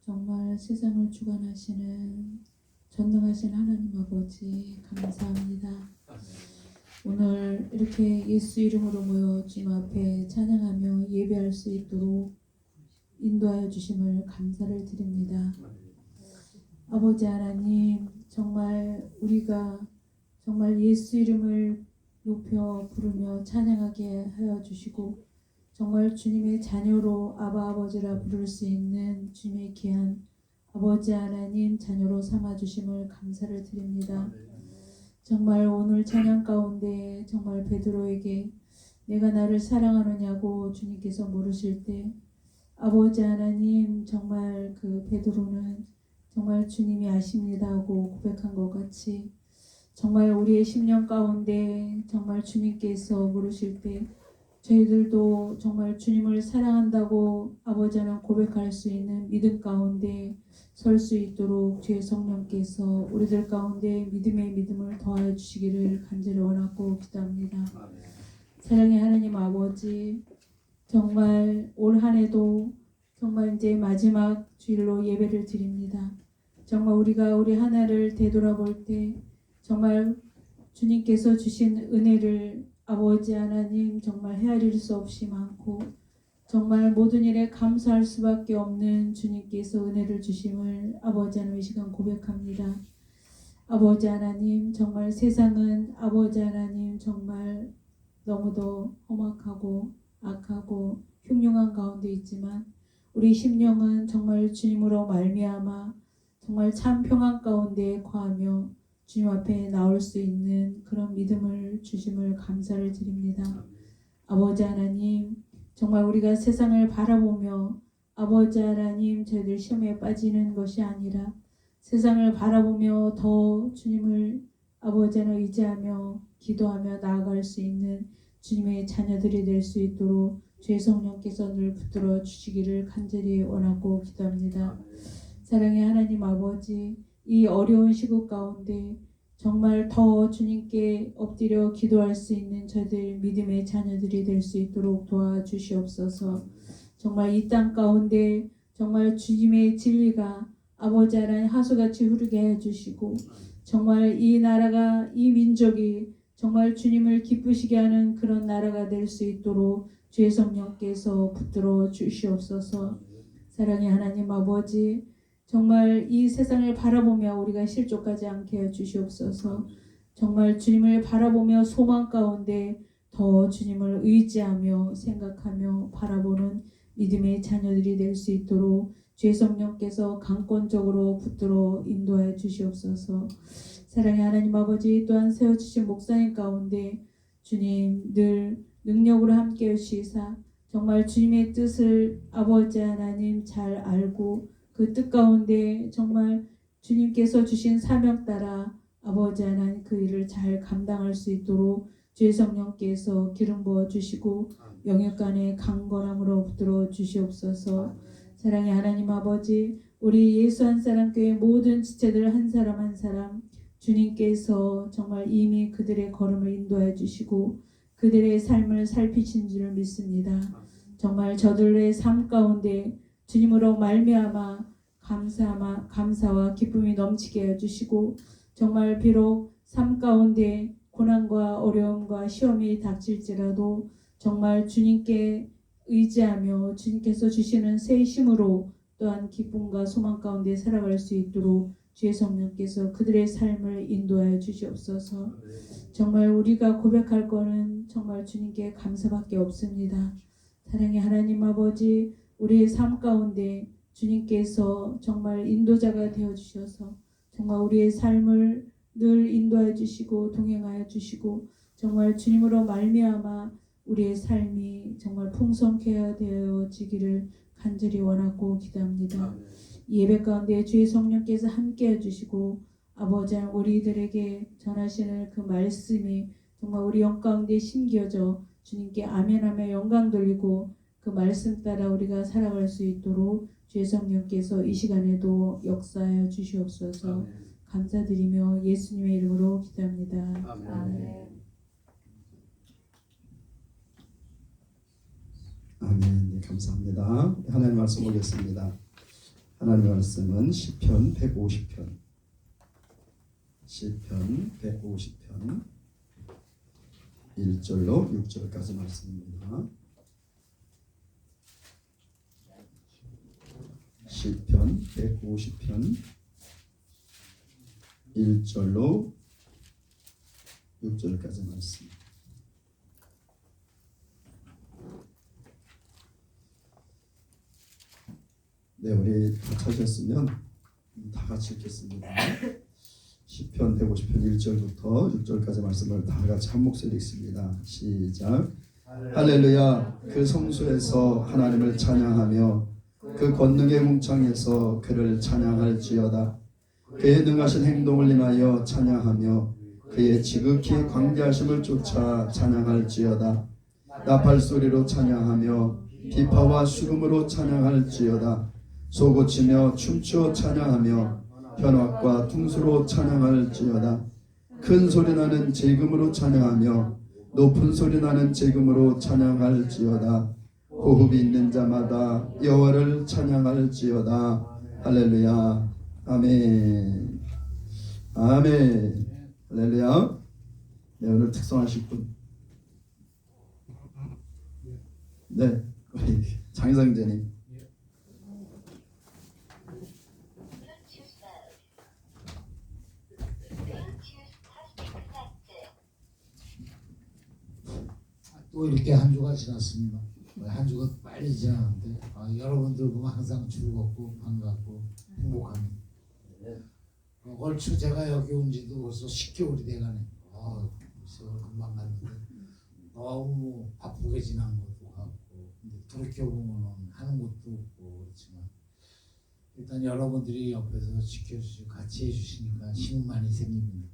정말 세상을 주관하시는 전능하신 하나님 아버지 감사합니다. 오늘 이렇게 예수 이름으로 모여 주님 앞에 찬양하며 예배할 수 있도록 인도하여 주심을 감사를 드립니다. 아버지 하나님, 정말 우리가 정말 예수 이름을 높여 부르며 찬양하게 하여 주시고 정말 주님의 자녀로 아바 아버지라 부를 수 있는 주님의 귀한 아버지 하나님 자녀로 삼아 주심을 감사를 드립니다. 정말 오늘 찬양 가운데 정말 베드로에게 내가 나를 사랑하느냐고 주님께서 물으실 때 아버지 하나님 정말 그 베드로는 정말 주님이 아십니다 하고 고백한 것 같이 정말 우리의 심령 가운데 정말 주님께서 물으실 때 저희들도 정말 주님을 사랑한다고 아버지는 고백할 수 있는 믿음 가운데 설 수 있도록 주의 성령께서 우리들 가운데 믿음의 믿음을 더하여 주시기를 간절히 원하고 기도합니다. 사랑의 하나님 아버지, 정말 올 한 해도 정말 이제 마지막 주일로 예배를 드립니다. 정말 우리가 우리 하나를 되돌아볼 때 정말 주님께서 주신 은혜를 아버지 하나님 정말 헤아릴 수 없이 많고 정말 모든 일에 감사할 수밖에 없는 주님께서 은혜를 주심을 아버지 하나님 이 시간 고백합니다. 아버지 하나님 정말 세상은 아버지 하나님 정말 너무도 험악하고 악하고 흉흉한 가운데 있지만 우리 심령은 정말 주님으로 말미암아 정말 참 평안 가운데 거하며 주님 앞에 나올 수 있는 그런 믿음을 주심을 감사를 드립니다. 아버지 하나님 정말 우리가 세상을 바라보며 아버지 하나님 저희들 시험에 빠지는 것이 아니라 세상을 바라보며 더 주님을 아버지 하나님 의지하며 기도하며 나아갈 수 있는 주님의 자녀들이 될 수 있도록 주의 성령께서 늘 붙들어 주시기를 간절히 원하고 기도합니다. 사랑의 하나님 아버지, 이 어려운 시국 가운데 정말 더 주님께 엎드려 기도할 수 있는 저희들 믿음의 자녀들이 될 수 있도록 도와주시옵소서. 정말 이 땅 가운데 정말 주님의 진리가 아버지 하나님 하수같이 흐르게 해주시고 정말 이 나라가 이 민족이 정말 주님을 기쁘시게 하는 그런 나라가 될 수 있도록 주의 성령께서 붙들어 주시옵소서. 사랑의 하나님 아버지, 정말 이 세상을 바라보며 우리가 실족하지 않게 해주시옵소서. 정말 주님을 바라보며 소망 가운데 더 주님을 의지하며 생각하며 바라보는 믿음의 자녀들이 될 수 있도록 주의 성령께서 강권적으로 붙들어 인도하여 주시옵소서. 사랑의 하나님 아버지, 또한 세워주신 목사님 가운데 주님 늘 능력으로 함께 해주시사 정말 주님의 뜻을 아버지 하나님 잘 알고 그 뜻 가운데 정말 주님께서 주신 사명 따라 아버지 하나님 그 일을 잘 감당할 수 있도록 주의 성령께서 기름 부어 주시고 영역간의 강건함으로 붙들어 주시옵소서. 사랑의 하나님 아버지, 우리 예수 한 사람 교회 모든 지체들 한 사람 한 사람 주님께서 정말 이미 그들의 걸음을 인도해 주시고 그들의 삶을 살피신 줄을 믿습니다. 정말 저들의 삶 가운데 주님으로 말미암아 감사와 기쁨이 넘치게 해주시고 정말 비록 삶 가운데 고난과 어려움과 시험이 닥칠지라도 정말 주님께 의지하며 주님께서 주시는 새 힘으로 또한 기쁨과 소망 가운데 살아갈 수 있도록 주의 성령께서 그들의 삶을 인도하여 주시옵소서. 정말 우리가 고백할 것은 정말 주님께 감사밖에 없습니다. 사랑의 하나님 아버지, 우리의 삶 가운데 주님께서 정말 인도자가 되어주셔서 정말 우리의 삶을 늘 인도하여 주시고 동행하여 주시고 정말 주님으로 말미암아 우리의 삶이 정말 풍성케 되어지기를 간절히 원하고 기도합니다. 예배 가운데 주의 성령께서 함께 해주시고 아버지 우리들에게 전하시는 그 말씀이 정말 우리 영 가운데 심겨져 주님께 아멘하며 영광 돌리고 그 말씀 따라 우리가 살아갈 수 있도록 주의 성령께서 이 시간에도 역사하여 주시옵소서. 감사드리며 예수님의 이름으로 기도합니다. 아멘. 아멘. 네, 감사합니다. 하나님 말씀 보겠습니다. 하나님 말씀은 시편 150편 150편 1절로 6절까지 말씀입니다. 시편 150편 1절로 6절까지 말씀. 네, 우리 다 찾으셨으면 다 같이 읽겠습니다. 시편 150편 1절부터 6절까지 말씀을 다 같이 한 목소리 읽습니다. 시작. 할렐루야. 그 성소에서 하나님을 찬양하며 그 권능의 궁창에서 그를 찬양할지어다. 그의 능하신 행동을 인하여 찬양하며 그의 지극히 광대하심을 쫓아 찬양할지어다. 나팔소리로 찬양하며 비파와 수금으로 찬양할지어다. 소고치며 춤추어 찬양하며 현악과 퉁수로 찬양할지어다. 큰 소리나는 제금으로 찬양하며 높은 소리나는 제금으로 찬양할지어다. 호흡이 있는 자마다 여호와를 찬양할지어다. 할렐루야. 아멘. 아멘. 할렐루야. 네, 오늘 특성하실 분. 네, 우리 장희성제님. 또 이렇게 한 주가 지났습니다. 한 주가 빨리 지나는데 여러분들 보면 항상 즐겁고 반갑고 행복합니다. 얼추 제가 여기 온 지도 벌써 10개월이 돼가네. 세월 금방 갔는데 너무 바쁘게 지난 것도 같고 근데 돌이켜보면 하는 것도 없고 그렇지만 일단 여러분들이 옆에서 지켜주시고 같이 해주시니까 힘 많이 생깁니다.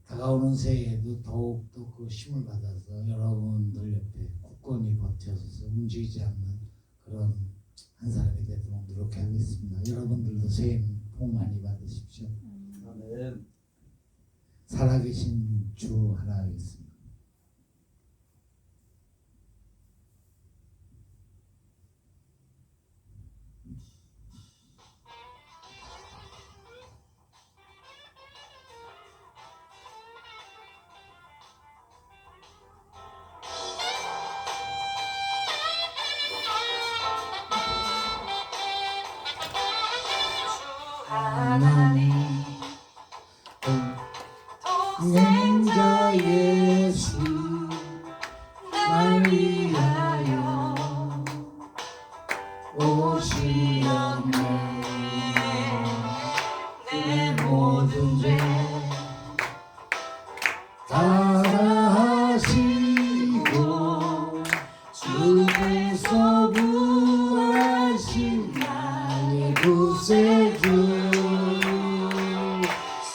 다가오는 새해에도 더욱더 그 힘을 받아서 여러분들 옆에 굳건히 버텨서 움직이지 않는 그런 한 사람이 되도록 노력하겠습니다. 여러분들도 새해는 복 많이 받으십시오. 아멘. 살아계신 주 하나 하겠습니다. 하나님 동행자 예수 날 위하여 오시었네. 내 모든 죄 다 하시고 죽음에서 부활하신 나의 구세주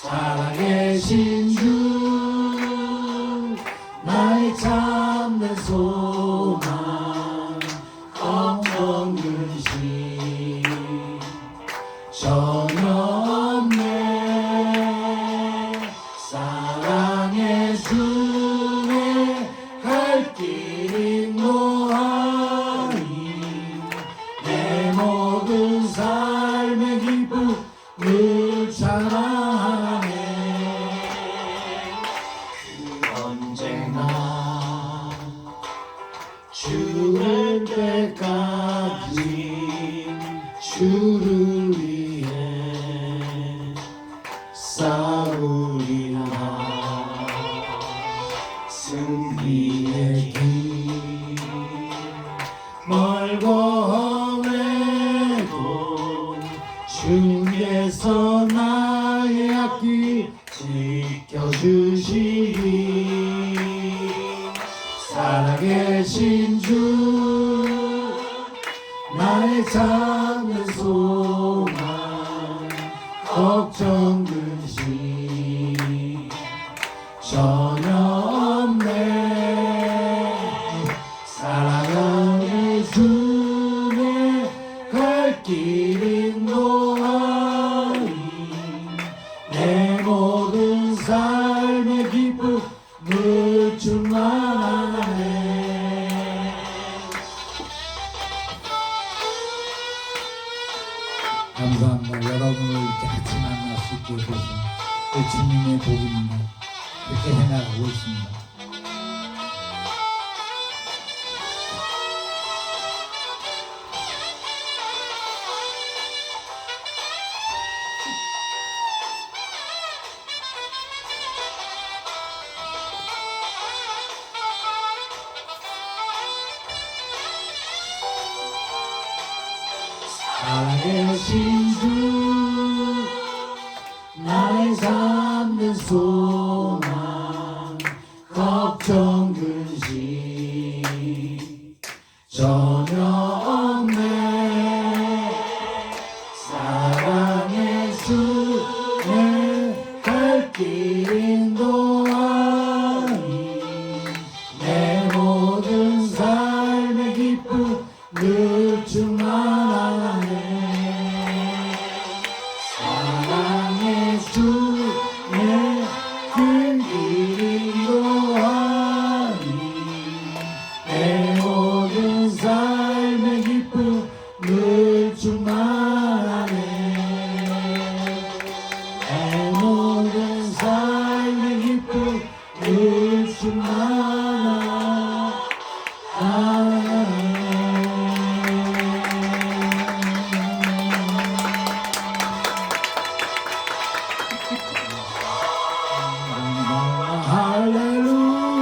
살아계신 주 나의 참된 소망 걱정 근심 전혀 없네. 사랑의 주에 갈 길이 노하니 내 모든 삶의 기쁨을 찬양하네. 언제나 죽을 때까지 주를 위해 싸우리라. 승리의 길 멀고 험해도 주께서 나의 앞길 지켜주시리. 살아계신 주 나의 참된 소망 걱정 근심 전혀 없네. 사랑하는 주의 갈 길이 노하니 내 모든 삶의 기쁨을 충만하네. 감사합니다. 여러분을 이렇게 같이 만날 수 있게 돼서 그 주님의 복입니다. 그렇게 해나가고 있습니다. 살아계신 주 나의 삶의 소망 걱정 근심 전혀 없네 사랑의 주 내 갈 길 인도하니 내 모든 삶의 기쁨 늘 충만하네 사랑의 주 내 그 길 인도하니 내 모든 삶의 기쁨 늘 충만하네 내 모든 삶의 기쁨 늘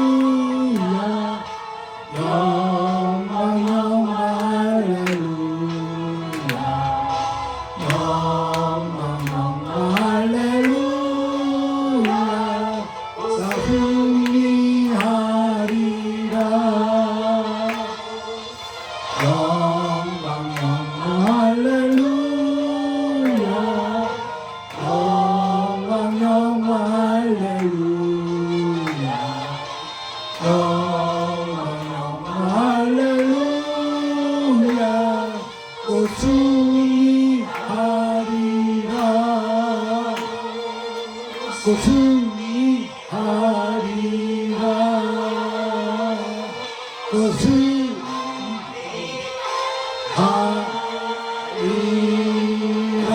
할렐루야 영광 영광 할렐루야 영광 영광 할렐루야 나 승리하리라 영광 영광 할렐루야 영광 영광 할렐루야 영광 영광 할렐루야 오 승리하리라 오 승리하리라 오 승리하리라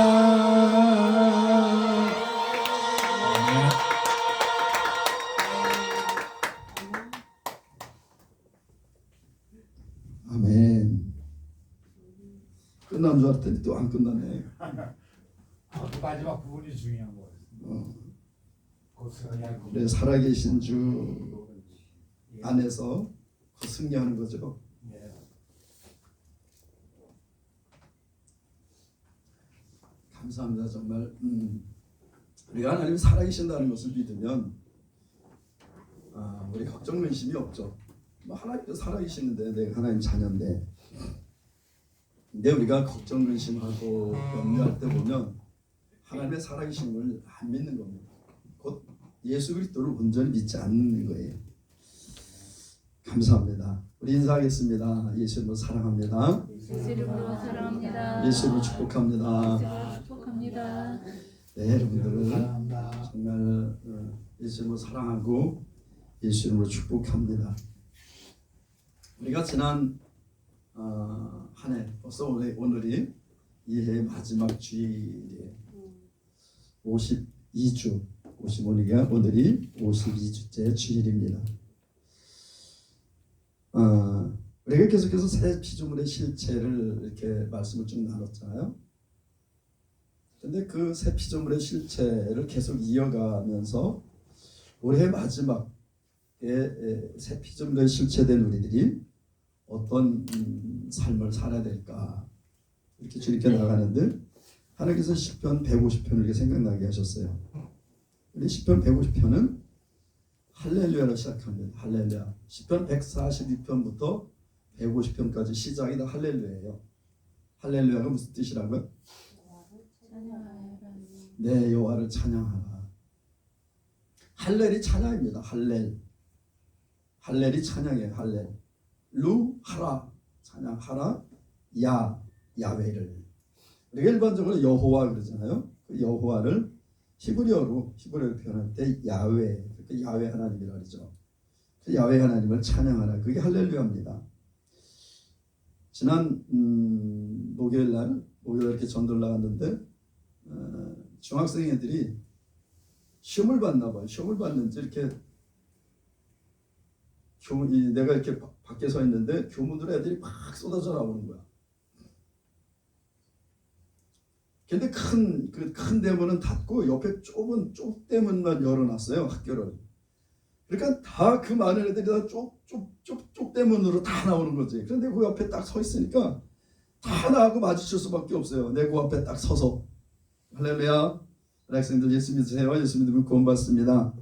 아멘. 끝난 줄 알았더니 또 안 끝나네. 그 마지막 부분이 중요한 거예요. 그래 살아계신 주 안에서 그 승리하는 거죠. 감사합니다. 정말 우리가 하나님 살아계신다는 것을 믿으면 우리 걱정 근심이 없죠. 뭐 하나님도 살아계시는데 내가 하나님 자녀인데 근데 우리가 걱정 근심하고 염려할 때 보면 하나님의 살아계신 걸 안 믿는 겁니다. 곧 예수 그리스도를 온전히 믿지 않는 거예요. 감사합니다. 우리 인사하겠습니다. 예수님을 사랑합니다. 예수 이름으로 사랑합니다. 예수님을 축복합니다. 축복합니다. 네, 여러분들은 사랑합니다. 정말 예수님을 사랑하고 예수님으로 축복합니다. 우리가 지난 한 해 벌써 오늘이 이 해의 마지막 주일이에요. 52주 55일이가 오늘이 52주째 주일입니다. 우리가 계속해서 새 피조물의 실체를 이렇게 말씀을 쭉 나눴잖아요. 근데 그 새 피조물의 실체를 계속 이어가면서 올해 마지막에 새 피조물의 실체된 우리들이 어떤 삶을 살아야 될까 이렇게 주님께 나가는데 하나님께서 시편 150편을 이렇게 생각나게 하셨어요. 우리 시편 150편은 할렐루야로 시작합니다. 할렐루야. 시편 142편부터 150편까지 시작이 다 할렐루야예요. 할렐루야가 무슨 뜻이라고요? 네, 여호와를 찬양하라. 할렐이 찬양입니다. 할렐이 찬양이에요. 할렐. 루하라 찬양하라. 야외를 우리가 일반적으로 여호와 그러잖아요. 그 여호와를 히브리어로 표현할 때 야외, 그 야외 하나님이라 그러죠. 그 야외 하나님을 찬양하라. 그게 할렐루야입니다. 지난 목요일 날 목요일 이렇게 전도를 나갔는데 중학생 애들이 시험을 봤나 봐요. 시험을 봤는지 이렇게 내가 이렇게 밖에 서 있는데 교문으로 애들이 막 쏟아져 나오는 거야. 근데 큰 대문은 닫고 옆에 좁은 쪽대문만 열어놨어요, 학교를. 그러니까 다 그 많은 애들이 다 쪽대문으로 다 나오는 거지. 그런데 그 앞에 딱 서 있으니까 다 나하고 마주칠 수밖에 없어요. 내 그 앞에 딱 서서 할렐루야, 우리 학생들 예수 믿으세요. 예수 믿으면 구원받습니다.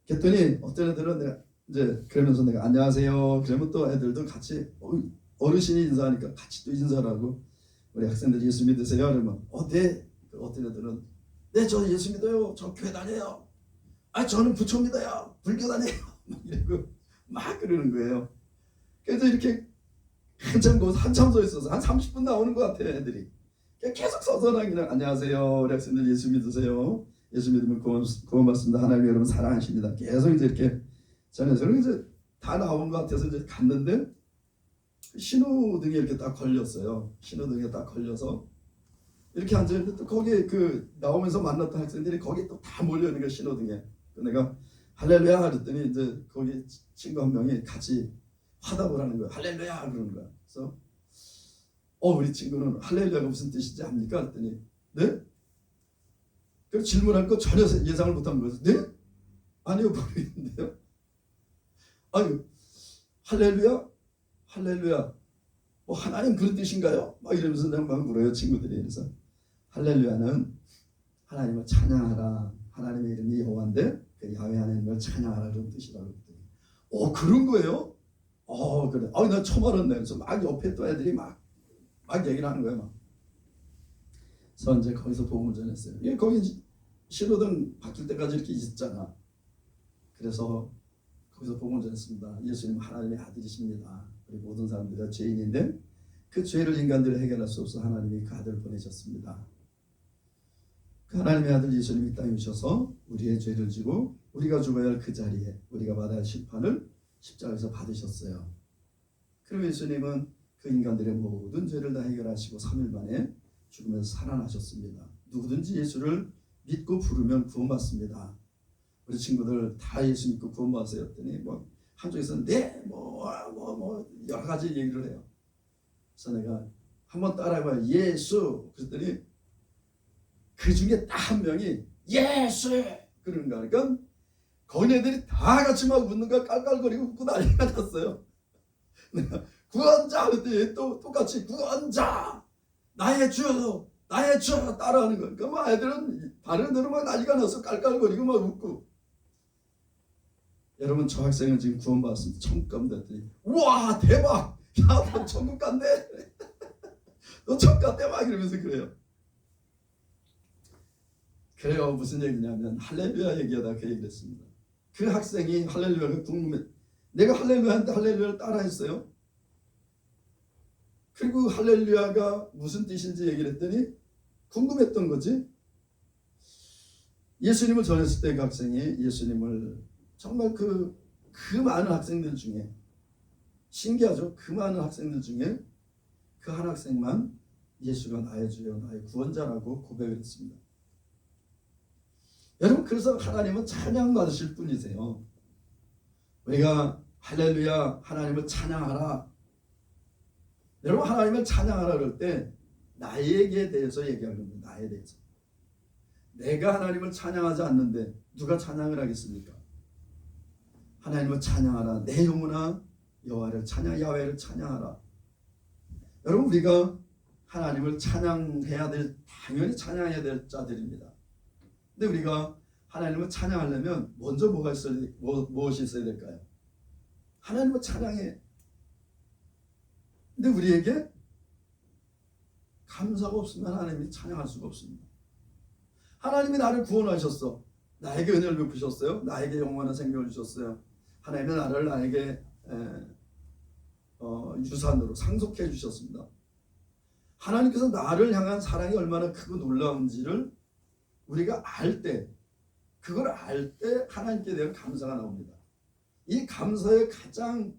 그랬더니 어떤 애들은 내가 이제 그러면서 내가 안녕하세요. 그러면 또 애들도 같이 어르신이 인사하니까 같이 또 인사를 하고 우리 학생들 예수 믿으세요. 그러면 네. 어떤 애들은 네, 저 예수 믿어요. 저 교회 다녀요. 저는 부처 믿어요. 불교 다녀요. 막 이러고 막 그러는 거예요. 그래서 이렇게 한참 서 있어서 한 30분 나오는 것 같아요, 애들이. 계속 서서 그냥 안녕하세요. 우리 학생들 예수 믿으세요. 예수 믿으면 구원받습니다. 하나님 여러분 사랑하십니다. 계속 이제 이렇게 전해서 이제 다 나온 것 같아서 이제 갔는데 신호등에 이렇게 딱 걸렸어요. 신호등에 딱 걸려서 이렇게 앉아있는데 또 거기에 나오면서 만났던 학생들이 거기 또 다 몰려있는 거예요, 신호등에. 내가 할렐루야 그랬더니 이제 거기 친구 한 명이 같이 화답을 하는 거예요. 할렐루야 그러는 거야. 그래서 우리 친구는 할렐루야가 무슨 뜻인지 압니까? 그랬더니 네? 그래서 질문할 거 전혀 예상을 못한 거예요. 네? 아니요 모르겠는데요. 아유 할렐루야 뭐 하나님 그런 뜻인가요? 막 이러면서 그냥 막 물어요, 친구들이. 그래서 할렐루야는 하나님을 찬양하라. 하나님의 이름이 여호와인데 그 야훼 하나님을 찬양하라 그런 뜻이라고 했더니 그런 거예요? 그래. 나 처음 알았네. 그래서 막 옆에 또 애들이 막 얘기를 하는 거예요. 막. 그래서 이제 거기서 복음을 전했어요. 거기 신호등 바뀔 때까지 이렇게 있었잖아. 그래서 거기서 복음을 전했습니다. 예수님 하나님의 아들이십니다. 우리 모든 사람들이 죄인인데 그 죄를 인간들이 해결할 수 없어 하나님이 그 아들을 보내셨습니다. 그 하나님의 아들 예수님이 이 땅에 오셔서 우리의 죄를 지고 우리가 죽어야 할 그 자리에 우리가 받아야 할 심판을 십자가에서 받으셨어요. 그리고 예수님은 그 인간들의 모든 죄를 다 해결하시고 3일 만에 죽으면서 살아나셨습니다. 누구든지 예수를 믿고 부르면 구원받습니다. 우리 친구들 다 예수 믿고 구원받으세요 했더니 뭐 한쪽에서는 네, 여러 가지 얘기를 해요. 그래서 내가 한번 따라해봐요. 예수. 그랬더니 그 중에 딱 한 명이 예수 그러는 거야. 그러니까 거기네들이 다 같이 막 웃는 거야. 깔깔거리고 웃고 난리가 났어요. 내가 구원자 그랬더니 또 똑같이 구원자 나의 주 따라하는 거야. 그러니까 막 애들은 다른 애들은 막 난리가 나서 깔깔거리고 막 웃고. 여러분 저 학생은 지금 구원받았습니다. 천국 갑니다 했더니 우와 대박, 야 너 천국 간대. 너 천국 갔대 막 이러면서 그래요. 그래요. 무슨 얘기냐면 할렐루야 얘기하다 그 얘기를 했습니다. 그 학생이 할렐루야가 궁금해. 내가 할렐루야한테 할렐루야를 따라했어요. 그리고 할렐루야가 무슨 뜻인지 얘기를 했더니 궁금했던 거지. 예수님을 전했을 때 그 학생이 예수님을 정말 그 많은 학생들 중에 신기하죠. 그 많은 학생들 중에 그 한 학생만 예수가 나의 주여 나의 구원자라고 고백을 했습니다. 여러분 그래서 하나님은 찬양 받으실 분이세요. 우리가 할렐루야 하나님을 찬양하라. 여러분 하나님을 찬양하라 그럴 때 나에게 대해서 얘기하는 겁니다. 나에 대해서. 내가 하나님을 찬양하지 않는데 누가 찬양을 하겠습니까? 하나님을 찬양하라. 내 영혼아 여호와를 야훼를 찬양하라. 여러분 우리가 하나님을 찬양해야 될 당연히 찬양해야 될 자들입니다. 근데 우리가 하나님을 찬양하려면 먼저 무엇이 있어야 될까요? 하나님을 찬양해. 근데 우리에게 감사가 없으면 하나님이 찬양할 수가 없습니다. 하나님이 나를 구원하셨어. 나에게 은혜를 베푸셨어요. 나에게 영원한 생명을 주셨어요. 하나님이 나에게 유산으로 상속해 주셨습니다. 하나님께서 나를 향한 사랑이 얼마나 크고 놀라운지를 우리가 그걸 알 때 하나님께 대한 감사가 나옵니다. 이 감사의 가장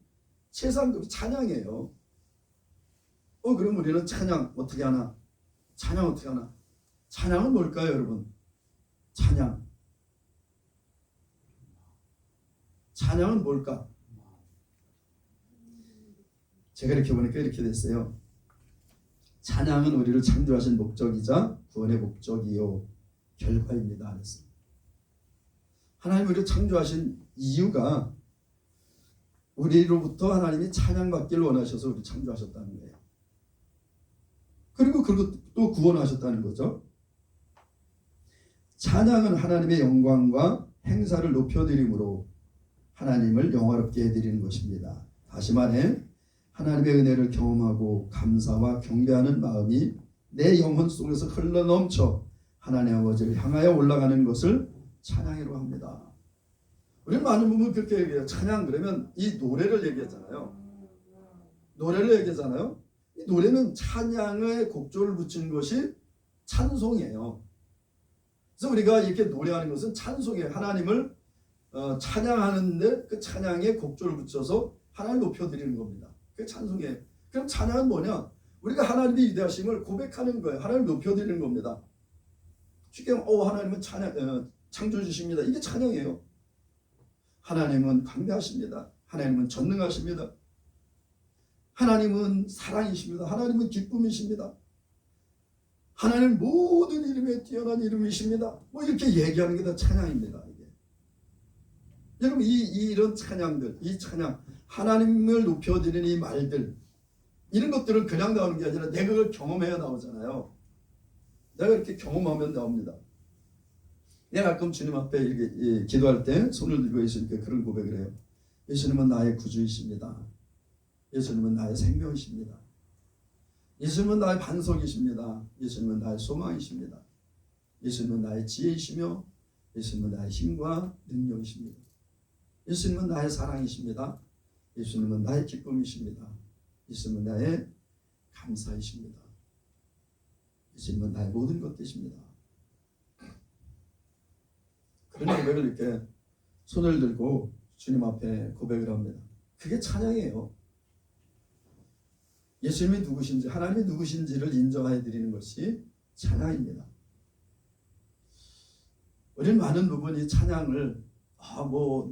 최상급이 찬양이에요. 그럼 우리는 찬양 어떻게 하나? 찬양 어떻게 하나? 찬양은 뭘까요, 여러분? 찬양은 뭘까? 제가 이렇게 보니까 이렇게 됐어요. 찬양은 우리를 창조하신 목적이자 구원의 목적이요 결과입니다. 그랬어요. 하나님 우리를 창조하신 이유가 우리로부터 하나님이 찬양받기를 원하셔서 우리 창조하셨다는 거예요. 그리고 또 구원하셨다는 거죠. 찬양은 하나님의 영광과 행사를 높여드림으로 하나님을 영화롭게 해드리는 것입니다. 다시 말해 하나님의 은혜를 경험하고 감사와 경배하는 마음이 내 영혼 속에서 흘러넘쳐 하나님 아버지를 향하여 올라가는 것을 찬양이라고 합니다. 우리는 많은 부분 그렇게 얘기해요. 찬양 그러면 이 노래를 얘기하잖아요. 이 노래는 찬양의 곡조를 붙이는 것이 찬송이에요. 그래서 우리가 이렇게 노래하는 것은 찬송이에요. 하나님을 찬양하는데 그 찬양에 곡조를 붙여서 하나님을 높여드리는 겁니다. 그게 찬송이에요. 그럼 찬양은 뭐냐? 우리가 하나님의 위대하심을 고백하는 거예요. 하나님을 높여드리는 겁니다. 쉽게 하나님은 창조주십니다. 이게 찬양이에요. 하나님은 강대하십니다. 하나님은 전능하십니다. 하나님은 사랑이십니다. 하나님은 기쁨이십니다. 하나님 모든 이름에 뛰어난 이름이십니다. 뭐 이렇게 얘기하는 게 다 찬양입니다. 이게. 여러분 이런 찬양들, 이 찬양, 하나님을 높여드리는 이 말들, 이런 것들은 그냥 나오는 게 아니라 내가 그걸 경험해야 나오잖아요. 내가 이렇게 경험하면 나옵니다. 내가 가끔 주님 앞에 이렇게 기도할 때 손을 들고 예수님께 그런 고백을 해요. 예수님은 나의 구주이십니다. 예수님은 나의 생명이십니다. 예수님은 나의 반석이십니다. 예수님은 나의 소망이십니다. 예수님은 나의 지혜이시며 예수님은 나의 힘과 능력이십니다. 예수님은 나의 사랑이십니다. 예수님은 나의 기쁨이십니다. 예수님은 나의 감사이십니다. 예수님은 나의 모든 것 되십니다. 그런 고백을 이렇게 손을 들고 주님 앞에 고백을 합니다. 그게 찬양이에요. 예수님이 누구신지, 하나님이 누구신지를 인정해 드리는 것이 찬양입니다. 우리는 많은 부분이 찬양을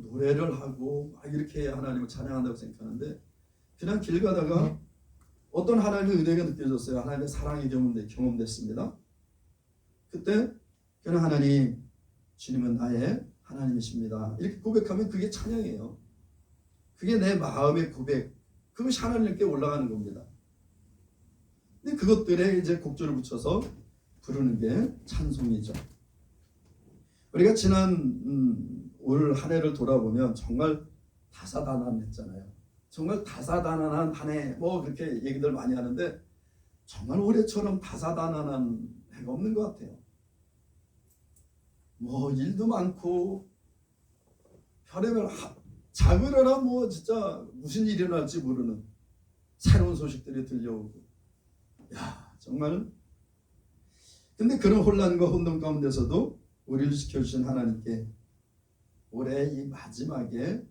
노래를 하고 이렇게 하나님을 찬양한다고 생각하는데, 그냥 길 가다가 어떤 하나님의 은혜가 느껴졌어요. 하나님의 사랑이 경험됐습니다. 그때 그냥 하나님, 주님은 나의 하나님이십니다. 이렇게 고백하면 그게 찬양이에요. 그게 내 마음의 고백, 그것이 하나님께 올라가는 겁니다. 근데 그것들에 이제 곡조를 붙여서 부르는 게 찬송이죠. 우리가 지난 올 한 해를 돌아보면 정말 다사다난했잖아요. 정말 다사다난한 한 해, 그렇게 얘기들 많이 하는데 정말 올해처럼 다사다난한 해가 없는 것 같아요. 일도 많고 별의별 작으려나 진짜 무슨 일이 일어날지 모르는 새로운 소식들이 들려오고, 정말. 근데 그런 혼란과 혼돈 가운데서도 우리를 지켜주신 하나님께 올해 이 마지막에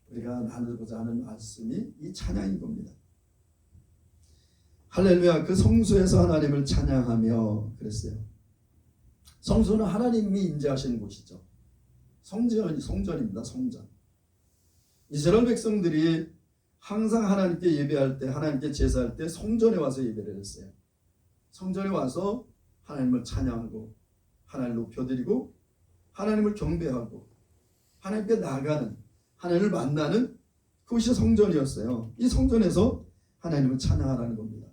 우리가 나누고자 하는 말씀이 이 찬양인 겁니다. 할렐루야. 그 성소에서 하나님을 찬양하며 그랬어요. 성소는 하나님이 임재하시는 곳이죠. 성전입니다. 성전. 이스라엘 백성들이 항상 하나님께 예배할 때, 하나님께 제사할 때 성전에 와서 예배를 했어요. 성전에 와서 하나님을 찬양하고 하나님을 높여드리고 하나님을 경배하고 하나님께 나아가는, 하나님을 만나는 그것이 성전이었어요. 이 성전에서 하나님을 찬양하라는 겁니다.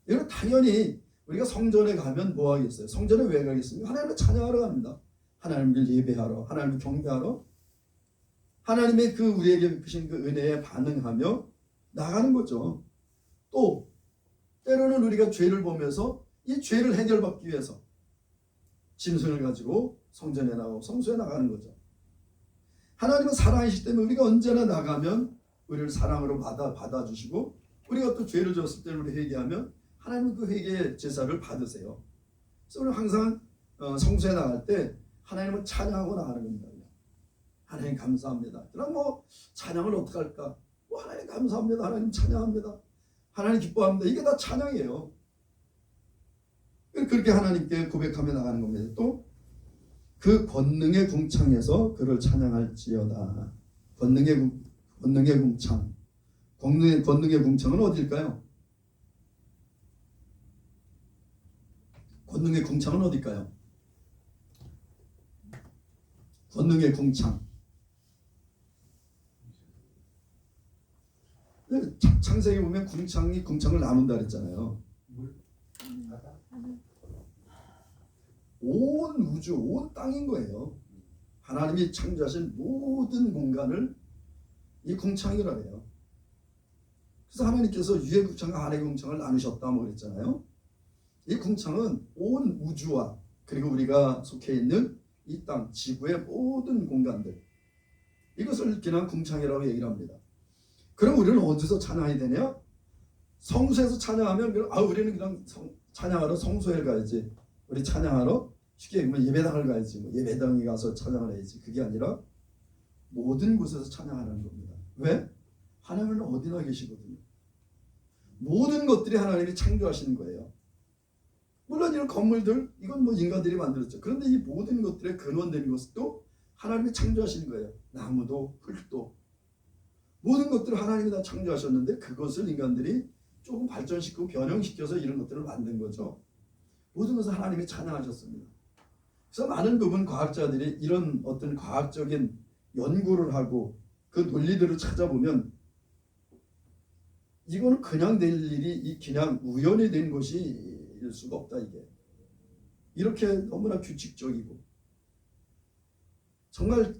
여러분, 당연히 우리가 성전에 가면 뭐 하겠어요? 성전에 왜 가겠습니까? 하나님을 찬양하러 갑니다. 하나님을 예배하러, 하나님을 경배하러, 하나님의 그 우리에게 베푸신 그 은혜에 반응하며 나가는 거죠. 또 때로는 우리가 죄를 보면서 이 죄를 해결받기 위해서 짐승을 가지고 성전에 나가고 성소에 나가는 거죠. 하나님은 사랑이시기 때문에 우리가 언제나 나가면 우리를 사랑으로 받아주시고, 우리가 또 죄를 지었을 때 우리 회개하면 하나님은 그 회개의 제사를 받으세요. 그래서 우리는 항상 성소에 나갈 때 하나님을 찬양하고 나가는 겁니다. 하나님 감사합니다. 그럼 찬양을 어떻게 할까? 하나님 감사합니다. 하나님 찬양합니다. 하나님 기뻐합니다. 이게 다 찬양이에요. 그렇게 하나님께 고백하며 나가는 겁니다. 또 그 권능의 궁창에서 그를 찬양할지어다. 권능의 궁창. 권능의 궁창은 어딜까요? 권능의 궁창은 어딜까요? 권능의 궁창. 창세기 보면 궁창을 나눈다 그랬잖아요. 온 우주, 온 땅인 거예요. 하나님이 창조하신 모든 공간을 이 궁창이라 해요. 그래서 하나님께서 위의 궁창과 아래의 궁창을 나누셨다 뭐 그랬잖아요. 이 궁창은 온 우주와 그리고 우리가 속해 있는 이 땅, 지구의 모든 공간들, 이것을 그냥 궁창이라고 얘기를 합니다. 그럼 우리는 어디서 찬양해야 되냐? 성소에서 찬양하면 우리는 그냥 찬양하러 성소에 가야지. 우리 찬양하러 쉽게 얘기하면 예배당을 가야지. 뭐 예배당에 가서 찬양을 해야지. 그게 아니라 모든 곳에서 찬양하는 겁니다. 왜? 하나님은 어디나 계시거든요. 모든 것들이 하나님이 창조하시는 거예요. 물론 이런 건물들, 이건 뭐 인간들이 만들었죠. 그런데 이 모든 것들의 근원되는 것도 하나님이 창조하시는 거예요. 나무도 흙도 모든 것들을 하나님이 다 창조하셨는데 그것을 인간들이 조금 발전시키고 변형시켜서 이런 것들을 만든 거죠. 모든 것을 하나님이 찬양하셨습니다. 그래서 많은 부분 과학자들이 이런 어떤 과학적인 연구를 하고 그 논리들을 찾아보면 이거는 그냥 될 일이 그냥 우연히 된 것일 수가 없다. 이게 이렇게 너무나 규칙적이고 정말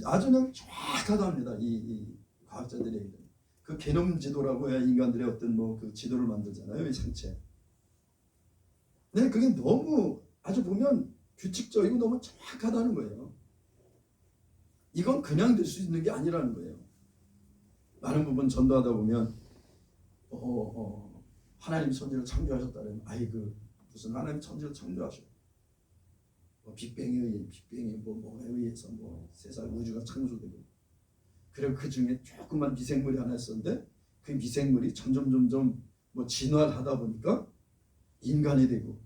아주 그냥 정확하답니다. 이 과학자들의 얘기는. 그 개념 지도라고 해야 인간들의 어떤 뭐 그 지도를 만들잖아요. 이 상체. 네, 그게 너무 아주 보면 규칙적이고 너무 정확하다는 거예요. 이건 그냥 될 수 있는 게 아니라는 거예요. 많은 부분 전도하다 보면 하나님 천지를 창조하셨다는 무슨 하나님 천지를 창조하셔. 빅뱅에 뭐에 의해서 뭐 세상 우주가 창조되고 그리고 그 중에 조그만 미생물이 하나 있었는데 그 미생물이 점점 뭐 진화를 하다 보니까 인간이 되고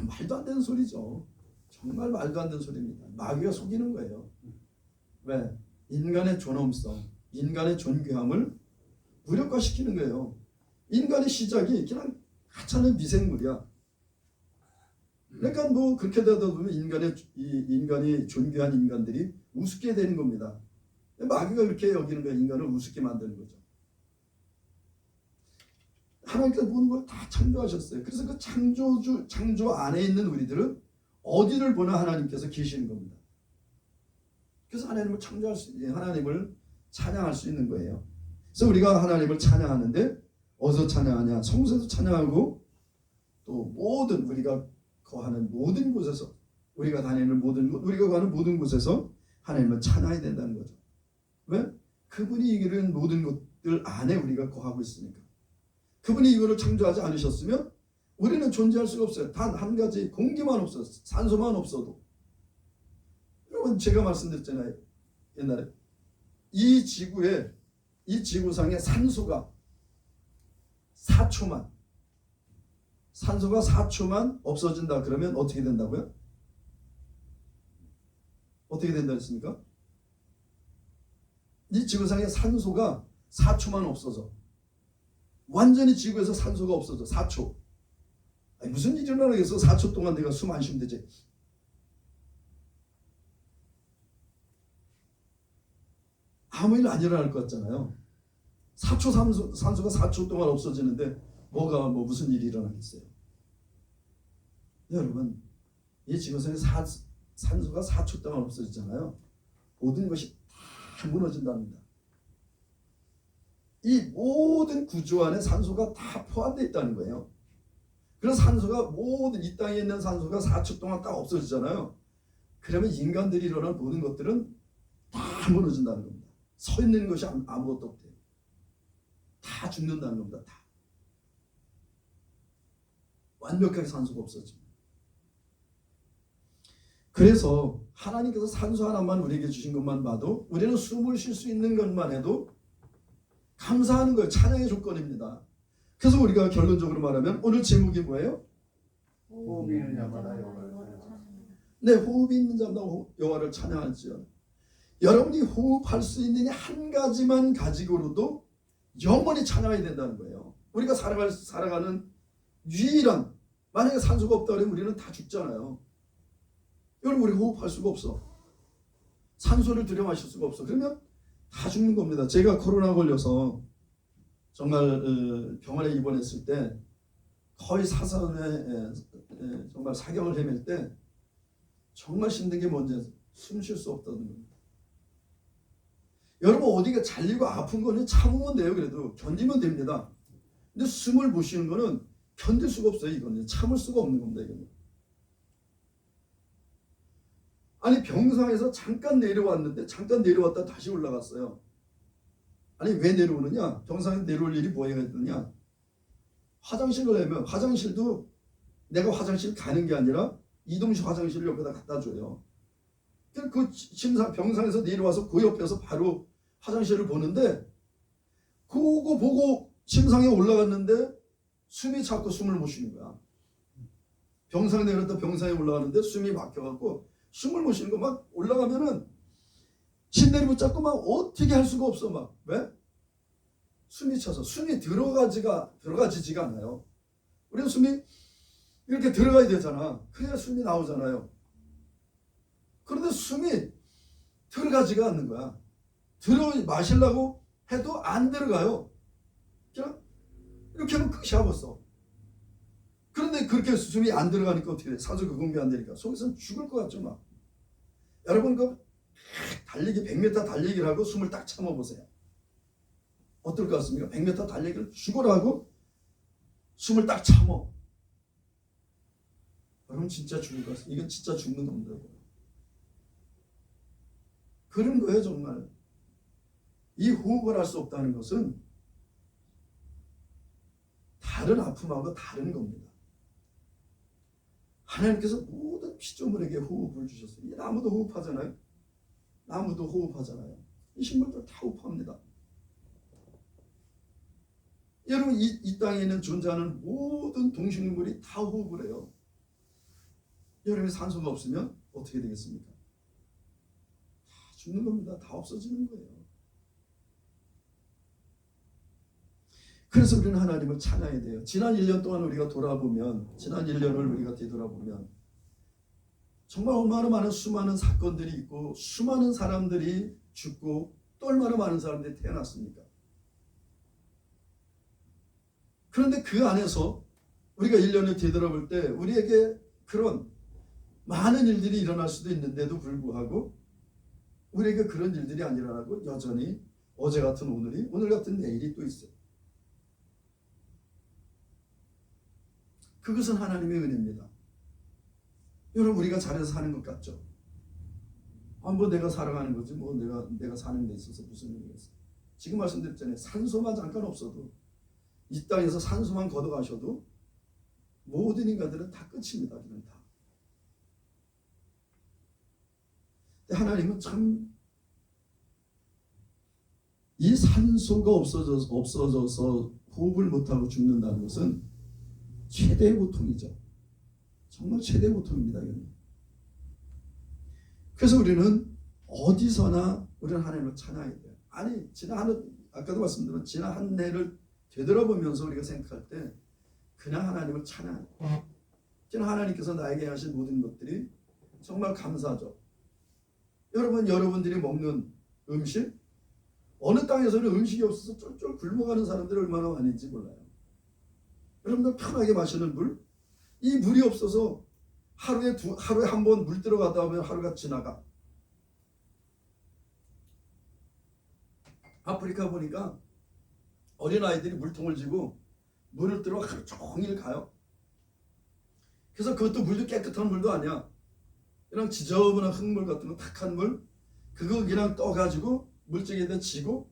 말도 안 되는 소리죠. 정말 말도 안 되는 소리입니다. 마귀가 속이는 거예요. 왜? 인간의 존엄성, 인간의 존귀함을 무력화시키는 거예요. 인간의 시작이 그냥 하찮은 미생물이야. 그러니까 뭐 그렇게 되다 보면 인간이 존귀한 인간들이 우습게 되는 겁니다. 마귀가 그렇게 여기는 거예요. 인간을 우습게 만드는 거죠. 하나님께서 모든 걸 다 창조하셨어요. 그래서 그 창조 안에 있는 우리들은 어디를 보나 하나님께서 계시는 겁니다. 그래서 하나님을 하나님을 찬양할 수 있는 거예요. 그래서 우리가 하나님을 찬양하는데 어디서 찬양하냐? 성소에서 찬양하고 또 모든 우리가 거하는 모든 곳에서 우리가 다니는 우리가 가는 모든 곳에서 하나님을 찬양해야 된다는 거죠. 왜? 그분이 이런 모든 것들 안에 우리가 거하고 있으니까. 그분이 이거를 창조하지 않으셨으면 우리는 존재할 수가 없어요. 단 한 가지 공기만 없어도 산소만 없어도. 여러분 제가 말씀드렸잖아요. 옛날에 이 지구상에 산소가 4초만 없어진다 그러면 어떻게 된다고요? 어떻게 된다 했습니까? 이 지구상에 산소가 4초만 없어져. 완전히 지구에서 산소가 없어져. 4초. 무슨 일이 일어나겠어? 4초 동안 내가 숨 안 쉬면 되지. 아무 일 안 일어날 것 같잖아요. 4초 산소가 4초 동안 없어지는데 뭐 무슨 일이 일어나겠어요? 여러분 이 지구상에 산소가 4초 동안 없어지잖아요. 모든 것이 다 무너진답니다. 이 모든 구조 안에 산소가 다 포함되어 있다는 거예요. 그래서 산소가 모든 이 땅에 있는 산소가 4초 동안 딱 없어지잖아요. 그러면 인간들이 일어난 모든 것들은 다 무너진다는 겁니다. 서 있는 것이 아무것도 없대요. 다 죽는다는 겁니다. 다. 완벽하게 산소가 없어집니다. 그래서 하나님께서 산소 하나만 우리에게 주신 것만 봐도 우리는 숨을 쉴 수 있는 것만 해도 감사하는 거예요. 찬양의 조건입니다. 그래서 우리가 결론적으로 말하면 오늘 제목이 뭐예요? 호흡이 있는 자마다 여호와를 네, 호흡이 있는 자마다 여호와를 찬양할지어다. 여러분이 호흡할 수 있는 한 가지만 가지고로도 영원히 찬양해야 된다는 거예요. 우리가 살아가는 유일한, 만약에 산소가 없다 그러면 우리는 다 죽잖아요. 여러분, 우리 호흡할 수가 없어. 산소를 들여 마실 수가 없어. 그러면 다 죽는 겁니다. 제가 코로나 걸려서 정말 병원에 입원했을 때 거의 사선에 정말 사경을 헤맬 때 정말 힘든 게 뭔지 숨 쉴 수 없다는 겁니다. 여러분, 어디가 잘리고 아픈 거는 참으면 돼요. 그래도 견디면 됩니다. 근데 숨을 못 쉬는 거는 견딜 수가 없어요. 이거는 참을 수가 없는 겁니다. 이거는. 아니, 병상에서 잠깐 내려왔는데 잠깐 내려왔다 다시 올라갔어요. 아니, 왜 내려오느냐? 병상에 내려올 일이 뭐가 있느냐? 화장실 가려면 화장실도 내가 화장실 가는 게 아니라 이동식 화장실 옆에다 갖다 줘요. 그 병상에서 내려와서 그 옆에서 바로 화장실을 보는데 그거 보고 침상에 올라갔는데 숨이 자꾸 숨을 못 쉬는 거야. 병상에 내렸다 병상에 올라가는데 숨이 막혀갖고 숨을 못 쉬는 거. 막 올라가면은 침대를 붙잡고 막 어떻게 할 수가 없어. 막 왜? 숨이 차서 숨이 들어가지지가 않아요. 우리는 숨이 이렇게 들어가야 되잖아. 그래야 숨이 나오잖아요. 그런데 숨이 들어가지가 않는 거야. 마시려고 해도 안 들어가요. 그냥 이렇게 하면 끝이야 벌써. 그런데 그렇게 숨이 안 들어가니까 어떻게 돼? 산소가 공급이 안 되니까 속에서는 죽을 것 같죠 막. 여러분, 그 달리기 100m 달리기를 하고 숨을 딱 참아보세요. 어떨 것 같습니까? 100m 달리기를 죽어라 하고 숨을 딱 참어. 여러분, 진짜 죽을 것 같습니다. 이건 진짜 죽는 겁니다. 그런 거예요. 정말 이 호흡을 할 수 없다는 것은 다른 아픔하고 다른 겁니다. 하나님께서 모든 피조물에게 호흡을 주셨어요. 이 나무도 호흡하잖아요. 나무도 호흡하잖아요. 이 식물들 다 호흡합니다. 여러분, 이 땅에 있는 존재하는 모든 동식물이 다 호흡을 해요. 여러분이 산소가 없으면 어떻게 되겠습니까? 다 죽는 겁니다. 다 없어지는 거예요. 그래서 우리는 하나님을 찬양해야 돼요. 지난 1년 동안 우리가 돌아보면, 지난 1년을 우리가 되돌아보면 정말 얼마나 많은 수많은 사건들이 있고 수많은 사람들이 죽고 또 얼마나 많은 사람들이 태어났습니까? 그런데 그 안에서 우리가 1년을 되돌아볼 때 우리에게 그런 많은 일들이 일어날 수도 있는데도 불구하고 우리에게 그런 일들이 안 일어나고 여전히 어제 같은 오늘이, 오늘 같은 내일이 또 있어요. 그것은 하나님의 은혜입니다. 여러분, 우리가 잘해서 사는 것 같죠? 뭐 내가 살아가는 거지 뭐 내가 사는 데 있어서 무슨 의미가 있어. 지금 말씀드렸잖아요. 산소만 잠깐 없어도, 이 땅에서 산소만 걷어가셔도 모든 인간들은 다 끝입니다. 그냥 다. 하나님은 참 이 산소가 없어져서 호흡을 못하고 죽는다는 것은 최대의 고통이죠. 정말 최대의 고통입니다. 이건. 그래서 우리는 어디서나 우리는 하나님을 찬양해야 돼요. 아니, 아까도 말씀드린 지난 한 해를 되돌아보면서 우리가 생각할 때 그냥 하나님을 찬양해요. 지난 하나님께서 나에게 하신 모든 것들이 정말 감사하죠. 여러분들이 먹는 음식, 어느 땅에서는 음식이 없어서 쫄쫄 굶어가는 사람들이 얼마나 많은지 몰라요. 여러분들 편하게 마시는 물, 이 물이 없어서 하루에 한 번 물 들어가다 보면 하루가 지나가. 아프리카 보니까 어린아이들이 물통을 쥐고 물을 들어 하루 종일 가요. 그래서 그것도 물도 깨끗한 물도 아니야. 그냥 지저분한 흙물 같은 거, 탁한 물, 그거 그냥 떠가지고 물증에다 지고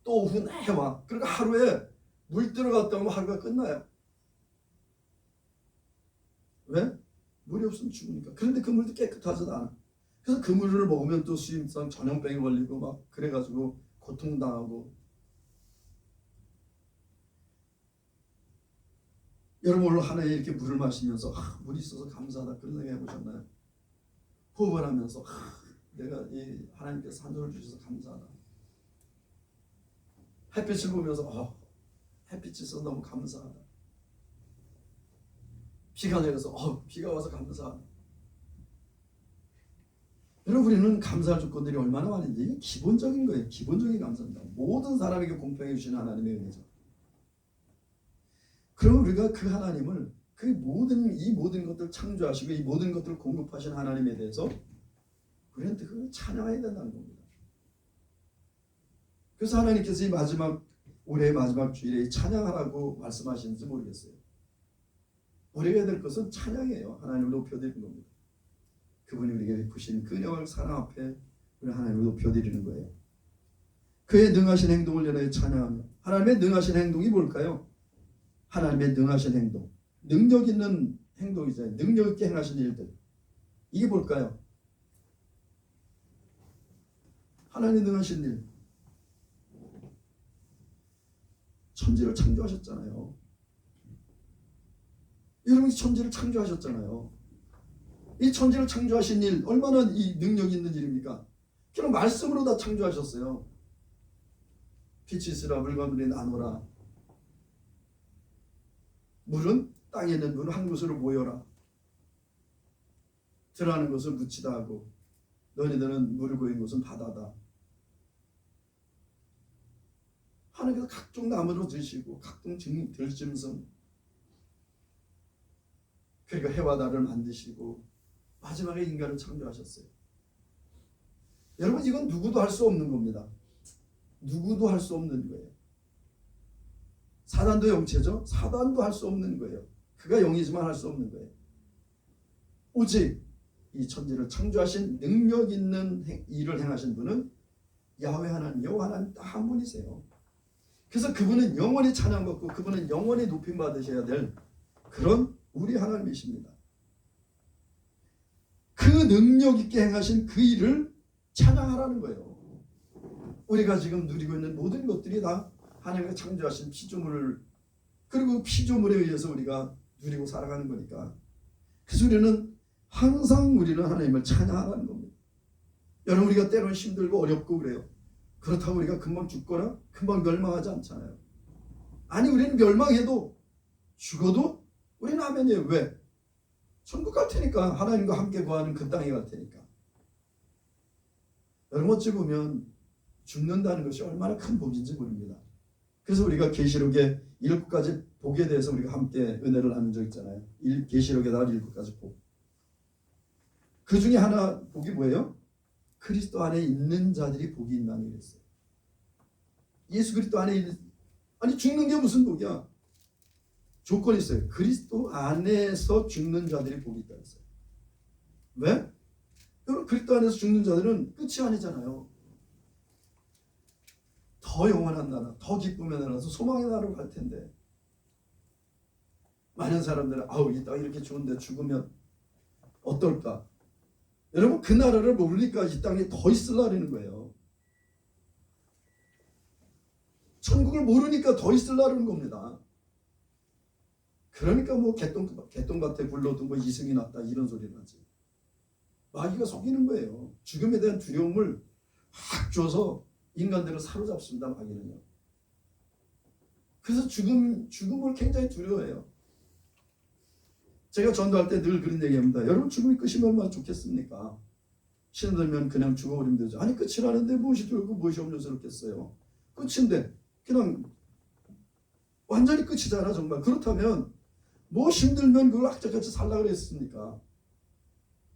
또 오후 내와. 그러니까 하루에 물 들어갔다 오면 하루가 끝나요. 왜? 물이 없으면 죽으니까. 그런데 그 물도 깨끗하지도 않아. 그래서 그 물을 먹으면 또 수임성 전염병에 걸리고 막 그래가지고 고통당하고. 여러분 오늘 하나에 이렇게 물을 마시면서 물이 있어서 감사하다 그런 생각 해보셨나요? 호흡을 하면서 내가 이 하나님께서 산소를 주셔서 감사하다. 햇빛을 보면서 햇빛이 있어서 너무 감사하다. 비가 내려서 비가 와서 감사하다. 여러분 우리는 감사할 조건들이 얼마나 많은지 이게 기본적인 거예요. 기본적인 감사입니다. 모든 사람에게 공평해 주시는 하나님의 은혜죠. 그럼 우리가 그 하나님을 이 모든 것들을 창조하시고 이 모든 것들을 공급하신 하나님에 대해서 우리한테 그걸 찬양해야 된다는 겁니다. 그래서 하나님께서 이 올해의 마지막 주일에 찬양하라고 말씀하시는지 모르겠어요. 우리가 해야 될 것은 찬양이에요. 하나님을 높여드리는 겁니다. 그분이 우리에게 베푸신 그 영광 사랑 앞에 우리 하나님을 높여드리는 거예요. 그의 능하신 행동을 연하여 찬양하며 하나님의 능하신 행동이 뭘까요? 하나님의 능하신 행동, 능력 있는 행동이잖아요. 능력 있게 행하신 일들. 이게 뭘까요? 하나님의 능하신 일. 천지를 창조하셨잖아요. 여러분이 천지를 창조하셨잖아요. 이 천지를 창조하신 일 얼마나 이 능력 있는 일입니까? 그냥 말씀으로 다 창조하셨어요. 빛이 있으라 물과 물이 나누라. 물은 땅에 있는 물은 한 곳으로 모여라. 들어가는 것을 묻히다 하고 너희들은 물을 고인 곳은 바다다. 하나님께서 각종 나무로 드시고 각종 들짐승 그러니까 해와 달을 만드시고 마지막에 인간을 창조하셨어요. 여러분 이건 누구도 할 수 없는 겁니다. 누구도 할 수 없는 거예요. 사단도 영체죠. 사단도 할 수 없는 거예요. 그가 영이지만 할 수 없는 거예요. 오직 이 천지를 창조하신 능력 있는 일을 행하신 분은 야훼 하나님, 여호와 하나님 딱 한 분이세요. 그래서 그분은 영원히 찬양받고 그분은 영원히 높임 받으셔야 될 그런 우리 하나님이십니다. 그 능력 있게 행하신 그 일을 찬양하라는 거예요. 우리가 지금 누리고 있는 모든 것들이 다 하나님의 창조하신 피조물을 그리고 피조물에 의해서 우리가 누리고 살아가는 거니까 그래서 우리는 항상 우리는 하나님을 찬양하라는 겁니다. 여러분 우리가 때로는 힘들고 어렵고 그래요. 그렇다고 우리가 금방 죽거나 금방 멸망하지 않잖아요. 아니 우리는 멸망해도 죽어도 우리는 아멘이에요. 왜? 천국 갈 테니까 하나님과 함께 거하는 그 땅에 갈 테니까. 여러분 어찌 보면 죽는다는 것이 얼마나 큰 복인지 모릅니다. 그래서 우리가 계시록의 7가지 복에 대해서 우리가 함께 은혜를 나눈 적 있잖아요. 계시록에다가 7가지 복. 그 중에 하나 복이 뭐예요? 그리스도 안에 있는 자들이 복이 있다는 그랬어요. 예수 그리스도 안에 아니 죽는 게 무슨 복이야? 조건이 있어요. 그리스도 안에서 죽는 자들이 복이 있다고 했어요. 왜? 여러분 그리스도 안에서 죽는 자들은 끝이 아니잖아요. 더 영원한 나라, 더 기쁨의 나라에서 소망의 나라로 갈 텐데 많은 사람들은 이 땅 이렇게 좋은데 죽으면 어떨까? 여러분 그 나라를 모르니까 이 땅에 더 있으려는 거예요. 천국을 모르니까 더 있으려는 겁니다. 그러니까 뭐 개똥밭에 굴러도 뭐 이승이 났다 이런 소리를 하지. 마귀가 속이는 거예요. 죽음에 대한 두려움을 확 줘서 인간들을 사로잡습니다. 마귀는요. 그래서 죽음을 굉장히 두려워해요. 제가 전도할 때 늘 그런 얘기합니다. 여러분 죽음이 끝이면 얼마나 좋겠습니까? 신들면 그냥 죽어버리면 되죠. 아니 끝이라는데 무엇이 두렵고 무엇이 염려스럽겠어요. 끝인데 그냥 완전히 끝이잖아 정말. 그렇다면 뭐 힘들면 그걸 악착같이 살라 그랬습니까?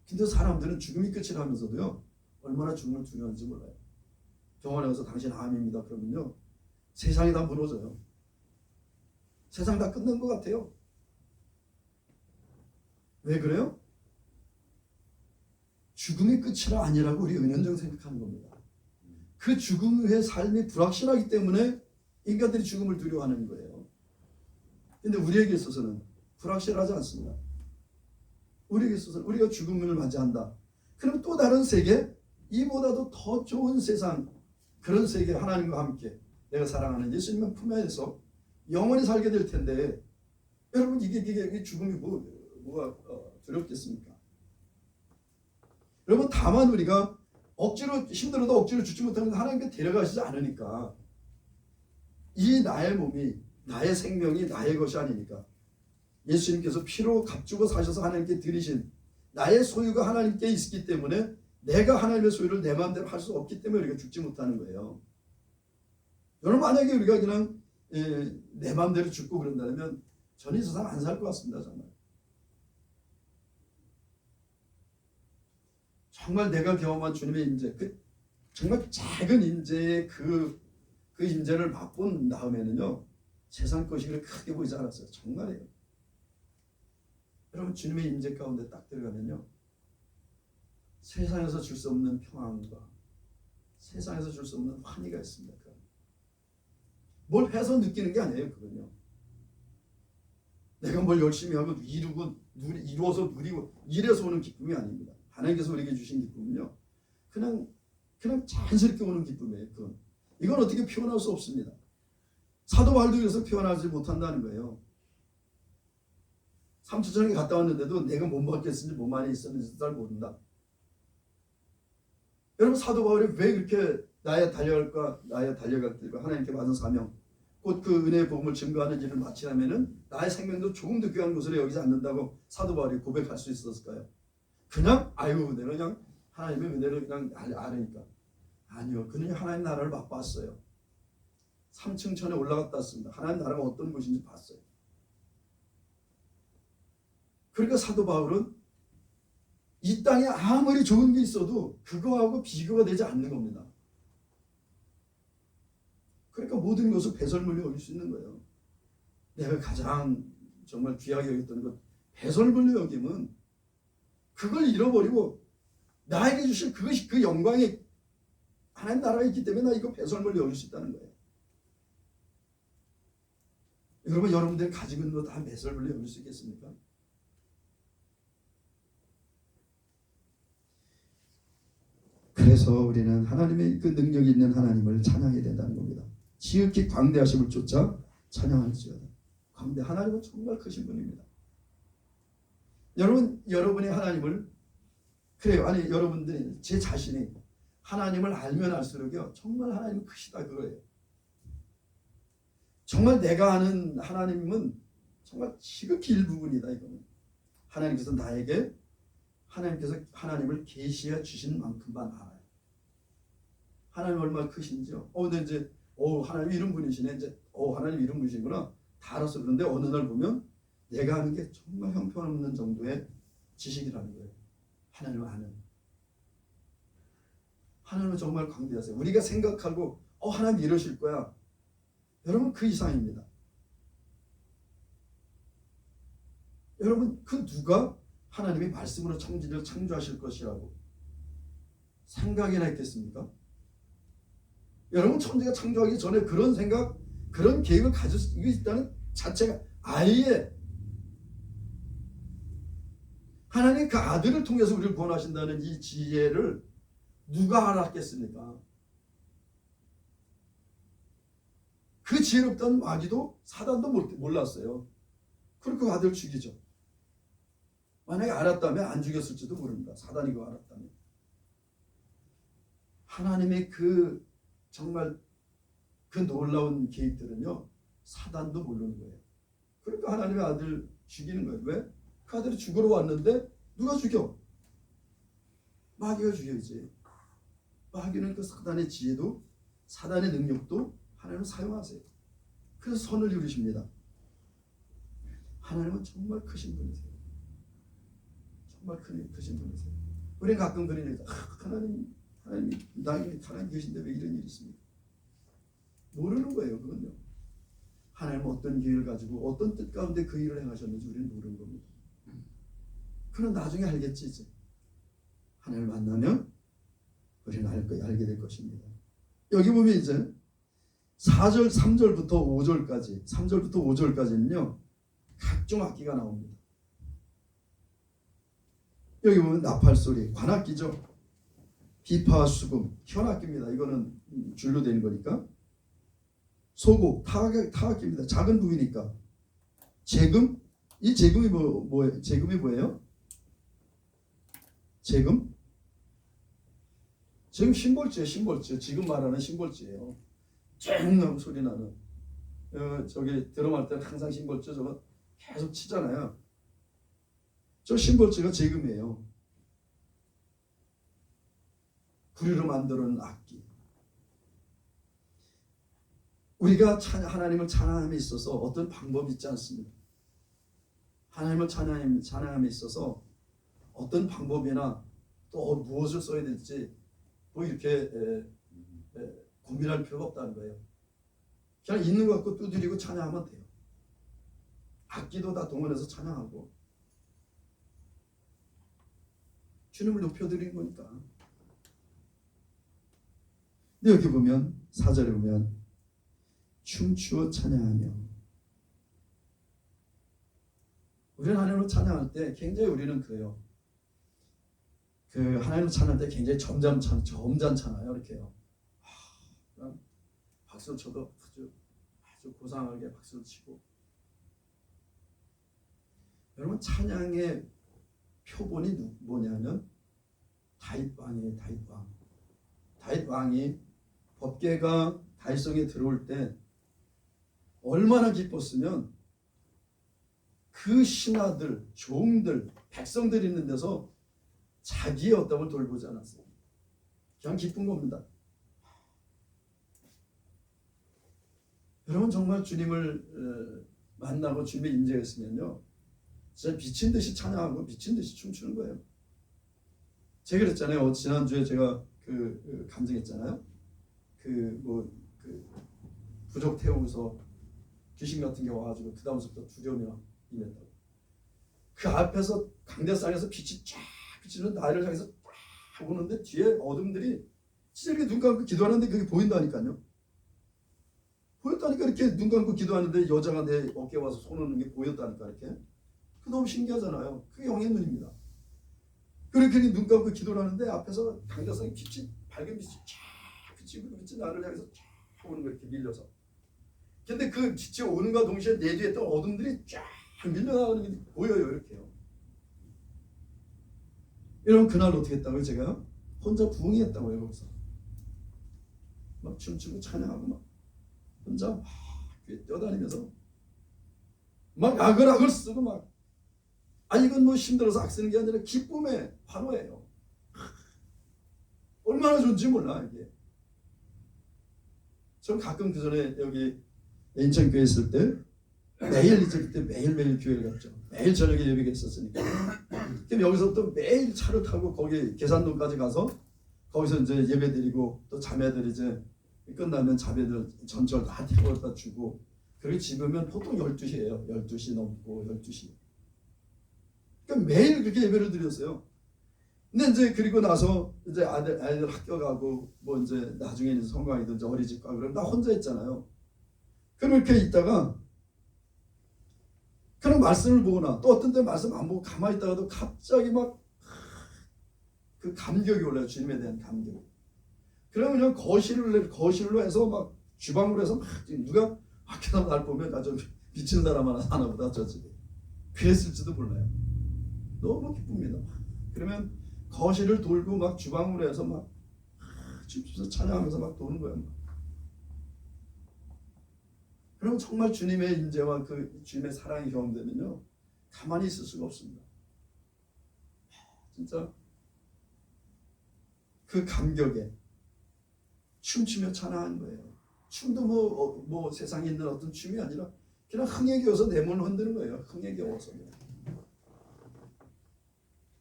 근데 사람들은 죽음이 끝이라면서도요 얼마나 죽음을 두려워하는지 몰라요. 병원에 가서 당신 암입니다 그러면요 세상이 다 무너져요. 세상 다 끝난 것 같아요. 왜 그래요? 죽음이 끝이라 아니라고 우리 은연중 생각하는 겁니다. 그 죽음 후의 삶이 불확실하기 때문에 인간들이 죽음을 두려워하는 거예요. 근데 우리에게 있어서는 불확실하지 않습니다. 우리에게 있어서는 우리가 죽음을 맞이한다. 그럼 또 다른 세계, 이보다도 더 좋은 세상, 그런 세계 하나님과 함께 내가 사랑하는 예수님의 품에서 영원히 살게 될 텐데 여러분 이게 죽음이 뭐가 두렵겠습니까? 여러분 다만 우리가 억지로 힘들어도 억지로 죽지 못하면 하나님께 데려가시지 않으니까 이 나의 몸이 나의 생명이 나의 것이 아니니까 예수님께서 피로 값주고 사셔서 하나님께 드리신 나의 소유가 하나님께 있기 때문에 내가 하나님의 소유를 내 마음대로 할 수 없기 때문에 우리가 죽지 못하는 거예요. 여러분 만약에 우리가 그냥 내 마음대로 죽고 그런다면 저는 이 세상 안 살 것 같습니다. 정말 내가 경험한 주님의 인재, 정말 작은 인재의 그 인재를 맛본 다음에는요 세상 것이 그렇게 크게 보이지 않았어요. 정말이에요. 여러분 주님의 인재 가운데 딱 들어가면요 세상에서 줄 수 없는 평안과 세상에서 줄 수 없는 환희가 있습니다. 뭘 해서 느끼는 게 아니에요. 그건요 내가 뭘 열심히 하고 이루어서 누리고 이래서 오는 기쁨이 아닙니다. 하나님께서 우리에게 주신 기쁨은요 그냥 자연스럽게 오는 기쁨이에요. 이건 어떻게 표현할 수 없습니다. 사도 바울도 그래서 표현하지 못한다는 거예요. 3주전에 갔다 왔는데도 내가 몸 받겠는지 몸 안에 있었는지 잘 모른다. 여러분 사도 바울이 왜 그렇게 나의 달려갈 길과 하나님께 받은 사명 곧 그 은혜의 복음을 증거하는 일을 마치려면은 나의 생명도 조금도 귀한 것으로 여기지 않는다고 사도 바울이 고백할 수 있었을까요? 그냥 내가 그냥 하나님의 은혜를 그냥 아니까 아니요. 그는 하나님 나라를 맛봤어요. 3층 천에 올라갔다 왔습니다. 하나님 나라가 어떤 곳인지 봤어요. 그러니까 사도 바울은 이 땅에 아무리 좋은 게 있어도 그거하고 비교가 되지 않는 겁니다. 그러니까 모든 것을 배설물로 여길 수 있는 거예요. 내가 가장 정말 귀하게 여겼던 것 배설물로 여기면 그걸 잃어버리고 나에게 주신 그것이 그 영광이 하나님 나라에 있기 때문에 나 이거 배설물로 여길 수 있다는 거예요. 여러분 여러분들 가지고 있는 거 다 배설물로 여길 수 있겠습니까? 그래서 우리는 하나님의 그 능력이 있는 하나님을 찬양해야 된다는 겁니다. 지극히 광대하심을 쫓아 찬양할지어다. 하나님은 정말 크신 분입니다. 여러분이 하나님을 여러분들이 제 자신이 하나님을 알면 알수록요 정말 하나님은 크시다 그거예요. 정말 내가 아는 하나님은 정말 지극히 일부분이다 이거는. 하나님께서 하나님을 계시해 주신 만큼만 알아요. 하나님 얼마나 크신지요. 근데 이제 하나님 이런 분이시네. 이제 하나님 이런 분이시구나. 다 알았어. 그런데 어느 날 보면 내가 아는 게 정말 형편없는 정도의 지식이라는 거예요. 하나님을 아는. 하나님은 정말 광대하세요. 우리가 생각하고 하나님 이러실 거야. 여러분 그 이상입니다. 여러분 그 누가 하나님이 말씀으로 천지를 창조하실 것이라고 생각이나 했겠습니까? 여러분 천지가 창조하기 전에 그런 생각, 그런 계획을 가지고 있다는 자체가 아예 하나님 그 아들을 통해서 우리를 구원하신다는 이 지혜를 누가 알았겠습니까? 그 지혜롭던 마귀도 사단도 몰랐어요. 그리고 그 아들을 죽이죠. 만약에 알았다면 안 죽였을지도 모릅니다. 사단이 그거 알았다면. 하나님의 정말 그 놀라운 계획들은요 사단도 모르는 거예요. 그러니까 하나님의 아들 죽이는 거예요. 왜? 그 아들이 죽으러 왔는데 누가 죽여? 마귀가 죽여야지. 마귀는 그 사단의 지혜도 사단의 능력도 하나님은 사용하세요. 그래서 선을 이루십니다. 하나님은 정말 크신 분이세요. 정말 크신 분이세요. 우리는 가끔 그런 얘기 하나님이 나에게 하나님 계신데 왜 이런 일이 있습니까? 모르는 거예요. 그건요. 하나님은 어떤 계획을 가지고 어떤 뜻 가운데 그 일을 행하셨는지 우리는 모르는 겁니다. 그럼 나중에 알겠지 이제. 하나님을 만나면 우리는 알게 될 것입니다. 여기 보면 이제 3절부터 5절까지는요 각종 악기가 나옵니다. 여기 보면 나팔소리, 관악기죠. 비파와 수금, 현악기입니다. 이거는 줄로 되는 거니까. 소고, 타악기입니다. 작은 부위니까. 재금, 이 재금이 재금이 뭐예요? 재금? 재금 심벌지예요. 심벌지. 지금 말하는 심벌지예요. 쨍 하고 소리 나는. 저기 드럼할 때는 항상 심벌지 저거 계속 치잖아요. 저 심벌지가 재금이에요. 구리로 만드는 악기. 우리가 하나님을 찬양함에 있어서 어떤 방법이 있지 않습니다. 하나님을 찬양함에 있어서 어떤 방법이나 또 무엇을 써야 될지 뭐 이렇게 고민할 필요가 없다는 거예요. 그냥 있는 것 갖고 두드리고 찬양하면 돼요. 악기도 다 동원해서 찬양하고 주님을 높여드린 거니까. 근데 여기 보면 4절에 보면 춤추어 찬양하며, 우리는 하나님을 찬양할 때 굉장히 우리는 그래요. 그 하나님을 찬양할 때 굉장히 점잖잖아요. 이렇게요. 박수를 쳐도 아주 고상하게 박수를 치고. 여러분 찬양의 표본이 뭐냐면 다윗 왕이에요. 다윗 왕. 다윗 왕이 법궤가 다윗성에 들어올 때 얼마나 기뻤으면 그 신하들, 종들, 백성들 있는 데서 자기의 어떤 돌보지 않았어요. 그냥 기쁜 겁니다. 여러분 정말 주님을 만나고 주님의 임재가 있으면요, 진짜 미친 듯이 찬양하고 미친 듯이 춤추는 거예요. 제가 그랬잖아요. 지난주에 제가 감정했잖아요. 부족 태우고서 귀신 같은 게 와가지고 그 다음부터 두려움이 임했다고. 그 앞에서 강대상에서 빛이 쫙 비치는 나를 향해서 쫙 오는데 뒤에 어둠들이 진짜 이렇게 눈 감고 기도하는데 그게 보인다니까요. 보였다니까. 이렇게 눈 감고 기도하는데 여자가 내 어깨에 와서 손 얹는 게 보였다니까. 이렇게. 그 너무 신기하잖아요. 그게 영의 눈입니다. 그렇게 눈 감고 기도를 하는데 앞에서 강대상에 빛이, 밝은 빛이 쫙 비치고 그 빛이 나를 향해서 쫙 오는 거 이렇게 밀려서. 근데 그 빛이 오는과 동시에 내 뒤에 또 어둠들이 쫙 밀려나가는 게 보여요. 이렇게요. 여러분 그날 어떻게 했다고요? 제가 혼자 부흥했다고요. 거기서 막 춤추고 찬양하고 막 혼자 막 뛰어다니면서 막 악을 쓰고 막, 이건 뭐 힘들어서 악 쓰는 게 아니라 기쁨의 환호예요. 얼마나 좋은지 몰라 이게. 전 가끔 그 전에 여기 인천교회 있을 때 매일 이제 그때 매일매일 교회를 갔죠. 매일 저녁에 예배가 있었으니까. 그럼 여기서 또 매일 차를 타고 거기 계산동까지 가서 거기서 이제 예배 드리고 또 자매들 이제 끝나면 자매들 전철 다 태워다 주고, 그리고 집에 오면 보통 12시예요. 12시 넘고 12시. 그러니까 매일 그렇게 예배를 드렸어요. 근데 이제 그리고 나서 이제 아이들 학교 가고 뭐 이제 나중에는 성광이든지 어린이집 가고 그러면 나 혼자 있잖아요. 그럼 이렇게 있다가 그런 말씀을 보거나 또 어떤 때 말씀 안 보고 가만히 있다가도 갑자기 막 그 감격이 올라요. 주님에 대한 감격. 그러면 그냥 거실로 해서 막 주방으로 해서 막 누가 밖에서 날 보면 좀 미친 사람 하나 보다 저 집에 그랬을지도 몰라요. 너무 기쁩니다. 그러면 거실을 돌고 막 주방으로 해서 막 춤추면서 찬양하면서 막 도는 거예요. 그럼 정말 주님의 임재와 그 주님의 사랑이 경험되면요, 가만히 있을 수가 없습니다. 진짜 그 감격에 춤추며 찬양하는 거예요. 춤도 뭐 세상에 있는 어떤 춤이 아니라 그냥 흥에 겨워서 내 몸을 흔드는 거예요. 흥에 겨워서.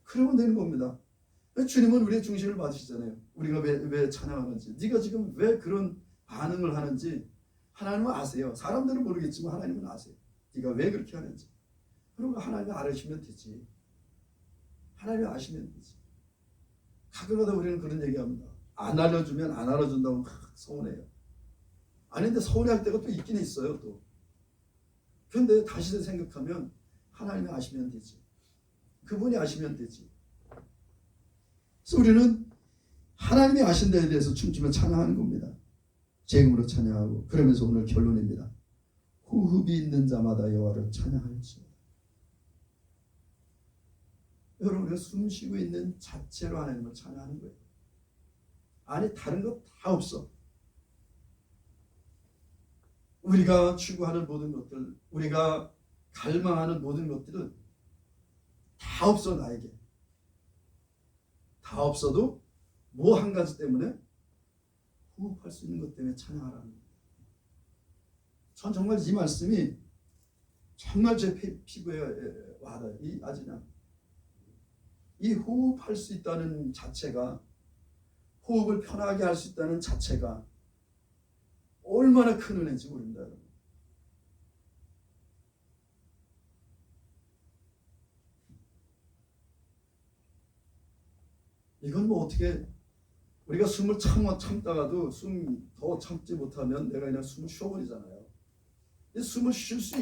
그러면 되는 겁니다. 주님은 우리의 중심을 받으시잖아요. 우리가 왜 찬양하는지, 네가 지금 왜 그런 반응을 하는지 하나님은 아세요. 사람들은 모르겠지만 하나님은 아세요. 네가 왜 그렇게 하는지. 그럼 하나님이 알으시면 되지. 하나님이 아시면 되지. 가끔가다 우리는 그런 얘기합니다. 안 알려주면 안 알아준다고 서운해요. 아닌데 서운해할 때가 또 있긴 있어요. 또. 그런데 다시 생각하면 하나님이 아시면 되지. 그분이 아시면 되지. 그래서 우리는 하나님이 아신 데에 대해서 춤추며 찬양하는 겁니다. 재금으로 찬양하고. 그러면서 오늘 결론입니다. 호흡이 있는 자마다 여호와를 찬양할지어다. 여러분 우리가 숨 쉬고 있는 자체로 하나님을 찬양하는 거예요. 아니 다른 거 다 없어. 우리가 추구하는 모든 것들, 우리가 갈망하는 모든 것들은 다 없어. 나에게 다 없어도 뭐 한 가지 때문에 호흡할 수 있는 것 때문에 찬양하라는 거예요. 전 정말 이 말씀이 정말 제 피부에 와닿아요. 이 호흡할 수 있다는 자체가, 호흡을 편하게 할 수 있다는 자체가 얼마나 큰 은혜인지 모릅니다, 여러분. 이건 뭐 어떻게 우리가 숨을 참다가도 숨 더 참지 못하면 내가 그냥 숨을 쉬어버리잖아요. 숨을 쉴 수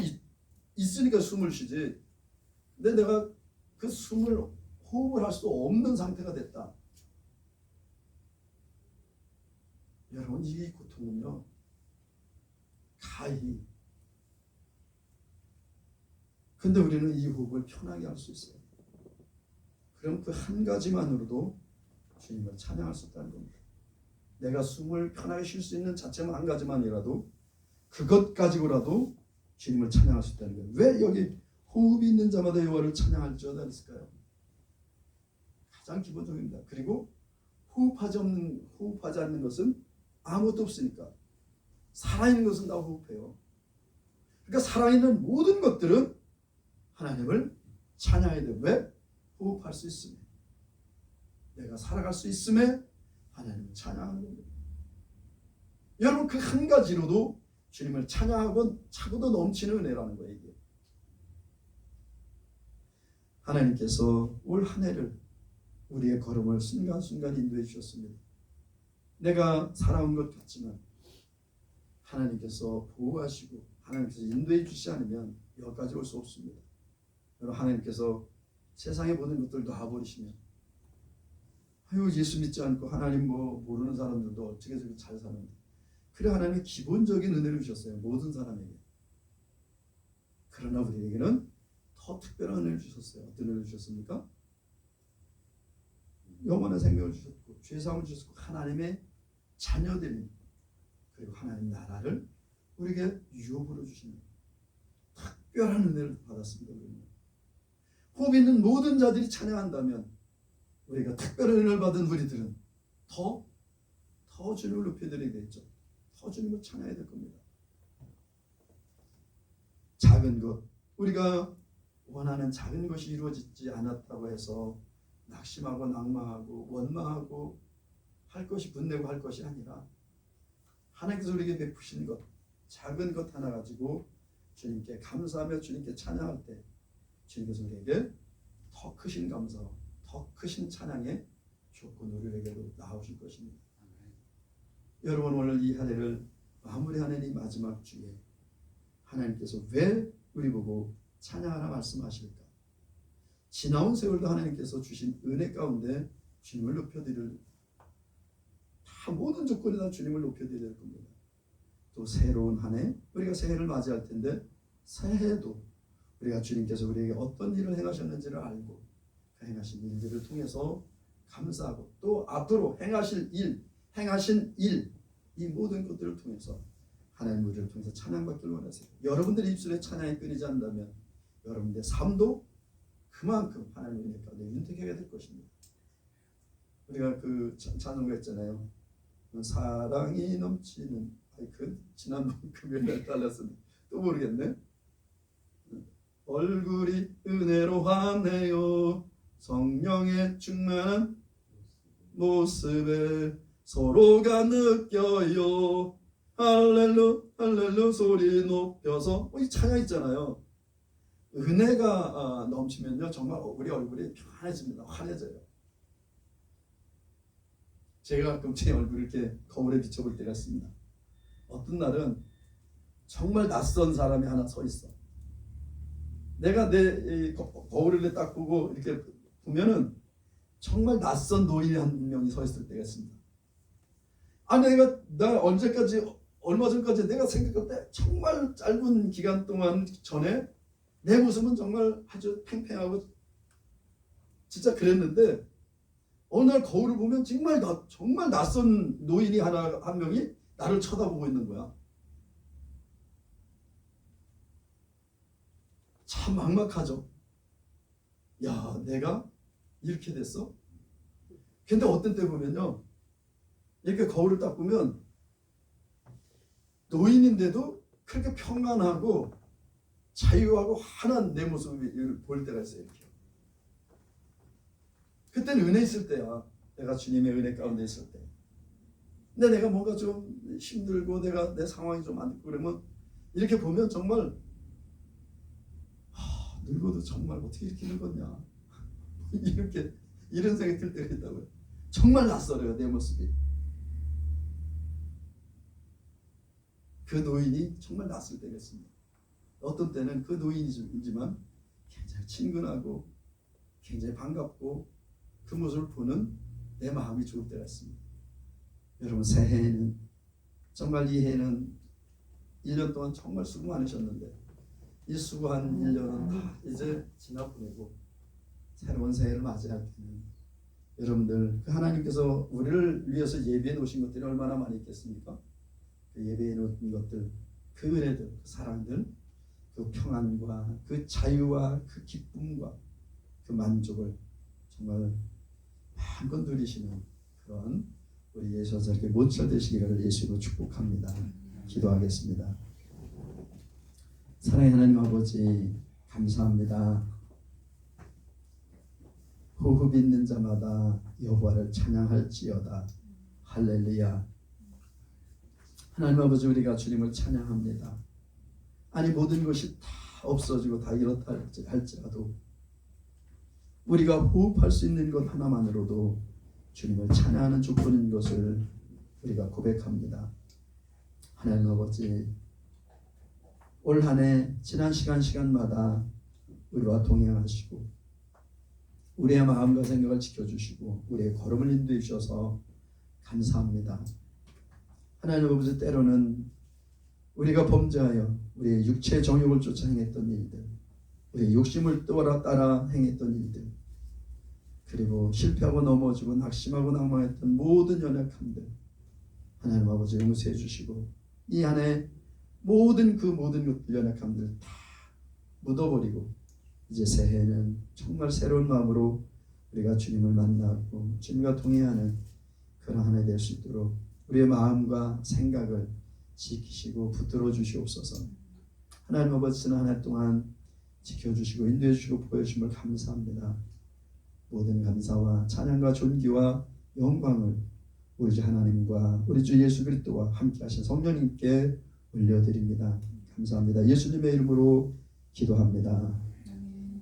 있으니까 숨을 쉬지. 근데 내가 그 숨을 호흡을 할 수 없는 상태가 됐다. 여러분 이 고통은요 가히. 근데 우리는 이 호흡을 편하게 할 수 있어요. 그럼 그 한 가지만으로도 주님을 찬양할 수 있다는 겁니다. 내가 숨을 편하게 쉴 수 있는 자체만 한 가지만이라도 그것 가지고라도 주님을 찬양할 수 있다는 거예요. 왜 여기 호흡이 있는 자마다 여호와를 찬양할지어다 했을까요? 가장 기본적입니다. 그리고 호흡하지 않는 것은 아무것도 없으니까. 살아있는 것은 다 호흡해요. 그러니까 살아있는 모든 것들은 하나님을 찬양해야 돼요. 왜? 호흡할 수 있음에, 내가 살아갈 수 있음에 하나님을 찬양하는 겁니다. 여러분 그 한 가지로도 주님을 찬양하고 차고도 넘치는 은혜라는 거예요. 이게 하나님께서 올 한 해를 우리의 걸음을 순간순간 인도해 주셨습니다. 내가 살아온 것 같지만 하나님께서 보호하시고 하나님께서 인도해 주시지 않으면 여기까지 올 수 없습니다. 여러분 하나님께서 세상의 모든 것들을 놔버리시면 예수 믿지 않고 하나님 모르는 사람들도 어떻게 저렇게 잘 사는데, 그래 하나님이 기본적인 은혜를 주셨어요. 모든 사람에게. 그러나 우리에게는 더 특별한 은혜를 주셨어요. 어떤 은혜를 주셨습니까? 영원한 생명을 주셨고 죄사함을 주셨고 하나님의 자녀들이, 그리고 하나님 나라를 우리에게 유업으로 주시는 특별한 은혜를 받았습니다. 우리는. 호흡 있는 모든 자들이 찬양한다면 우리가 특별한 은혜를 받은 우리들은 더 주님을 높여드려야 되겠죠. 더 주님을 찬양해야 될 겁니다. 작은 것, 우리가 원하는 작은 것이 이루어지지 않았다고 해서 낙심하고 낭망하고 원망하고 할 것이 분내고 할 것이 아니라 하나님께서 우리에게 베푸신 것, 작은 것 하나 가지고 주님께 감사하며 주님께 찬양할 때 주님께서 우리에게 더 크신 감사, 더 크신 찬양의 조건 우리에게로 나오실 것입니다. 여러분 오늘 이 한 해를 마무리하는 이 마지막 주에 하나님께서 왜 우리 보고 찬양하라 말씀하실까? 지나온 세월도 하나님께서 주신 은혜 가운데 주님을 높여드릴, 다 모든 조건에 다 주님을 높여드려야 될 겁니다. 또 새로운 한 해 우리가 새해를 맞이할 텐데 새해도 우리가 주님께서 우리에게 어떤 일을 행하셨는지를 알고 그 행하신 일들을 통해서 감사하고 또 앞으로 행하신 일, 이 모든 것들을 통해서 하나님 우리를 통해서 찬양받기를 원하세요. 여러분들의 입술에 찬양이 끊이지 않는다면 여러분들의 삶도 그만큼 하나님의 은혜 가운데 윤택하게 될 것입니다. 우리가 그 찬송가 있잖아요. 사랑이 넘치는, 그 지난번 금요일에 달랐었는데 또 모르겠네. 얼굴이 은혜로 환해요. 성령의 충만한 모습에 서로가 느껴요. 할렐루 할렐루 소리 높여서. 이 찬양 있잖아요. 은혜가 넘치면요 정말 우리 얼굴이 편해집니다. 환해져요. 제가 가끔 제 얼굴을 이렇게 거울에 비춰볼 때가 있습니다. 어떤 날은 정말 낯선 사람이 하나 서 있어. 내가 내 거울을 딱 보고 이렇게 보면은 정말 낯선 노인이 한 명이 서 있을 때가 있습니다. 나 언제까지, 얼마 전까지 내가 생각할 때 정말 짧은 기간 동안 전에 내 모습은 정말 아주 팽팽하고 진짜 그랬는데 어느 날 거울을 보면 정말 낯선 노인이 한 명이 나를 쳐다보고 있는 거야. 참 막막하죠. 야, 내가 이렇게 됐어? 근데 어떤 때 보면요, 이렇게 거울을 딱 보면 노인인데도 그렇게 평안하고 자유하고 환한 내 모습을 볼 때가 있어요. 이렇게. 그때는 은혜 있을 때야. 내가 주님의 은혜 가운데 있을 때. 근데 내가 뭔가 좀 힘들고 내 상황이 좀 안 좋고 그러면 이렇게 보면 정말 늙어도 정말 어떻게 이렇게 늙었냐 이런 생각이 들 때가 있다고요. 정말 낯설어요, 내 모습이. 그 노인이 정말 낯설 때가 있습니다. 어떤 때는 그 노인이지만 굉장히 친근하고 굉장히 반갑고 그 모습을 보는 내 마음이 좋을 때가 있습니다. 여러분, 새해에는 정말 이 해는 1년 동안 정말 수고 많으셨는데 이 수고한 1년은 다 이제 지나보내고 새로운 새해를 맞이할 때는 여러분들, 그 하나님께서 우리를 위해서 예비해 놓으신 것들이 얼마나 많이 있겠습니까? 그 예비해 놓은 것들, 그 은혜들, 그 사랑들, 그 평안과 그 자유와 그 기쁨과 그 만족을 정말 마음껏 누리시는 그런 우리 예수님께 모처 되시기를 예수로 축복합니다. 기도하겠습니다. 사랑의 하나님 아버지, 감사합니다. 호흡 있는 자마다 여호와를 찬양할지어다. 할렐루야. 하나님 아버지, 우리가 주님을 찬양합니다. 아니, 모든 것이 다 없어지고 다 이렇다 할지라도 우리가 호흡할 수 있는 것 하나만으로도 주님을 찬양하는 조건인 것을 우리가 고백합니다. 하나님 아버지, 올 한 해 지난 시간마다 우리와 동행하시고 우리의 마음과 생각을 지켜주시고 우리의 걸음을 인도해 주셔서 감사합니다. 하나님 아버지, 때로는 우리가 범죄하여 우리의 육체의 정욕을 쫓아 행했던 일들, 우리의 욕심을 따라 행했던 일들, 그리고 실패하고 넘어지고 낙심하고 낭망했던 모든 연약함들 하나님 아버지 용서해 주시고 이 안에 모든 것들, 연약함들 다 묻어버리고 이제 새해는 정말 새로운 마음으로 우리가 주님을 만나고 주님과 동행하는 그런 한 해 될 수 있도록 우리의 마음과 생각을 지키시고 붙들어 주시옵소서. 하나님 아버지, 지난 한 해 동안 지켜주시고 인도해 주시고 보여주심을 감사합니다. 모든 감사와 찬양과 존귀와 영광을 우리 주 하나님과 우리 주 예수 그리스도와 함께 하신 성령님께 올려드립니다. 감사합니다. 예수님의 이름으로 기도합니다.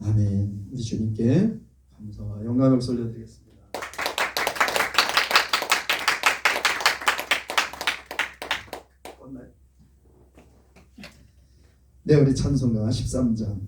아멘. 우리 주님께 감사와 영광을 올려드리겠습니다. 네, 우리 찬송가 13장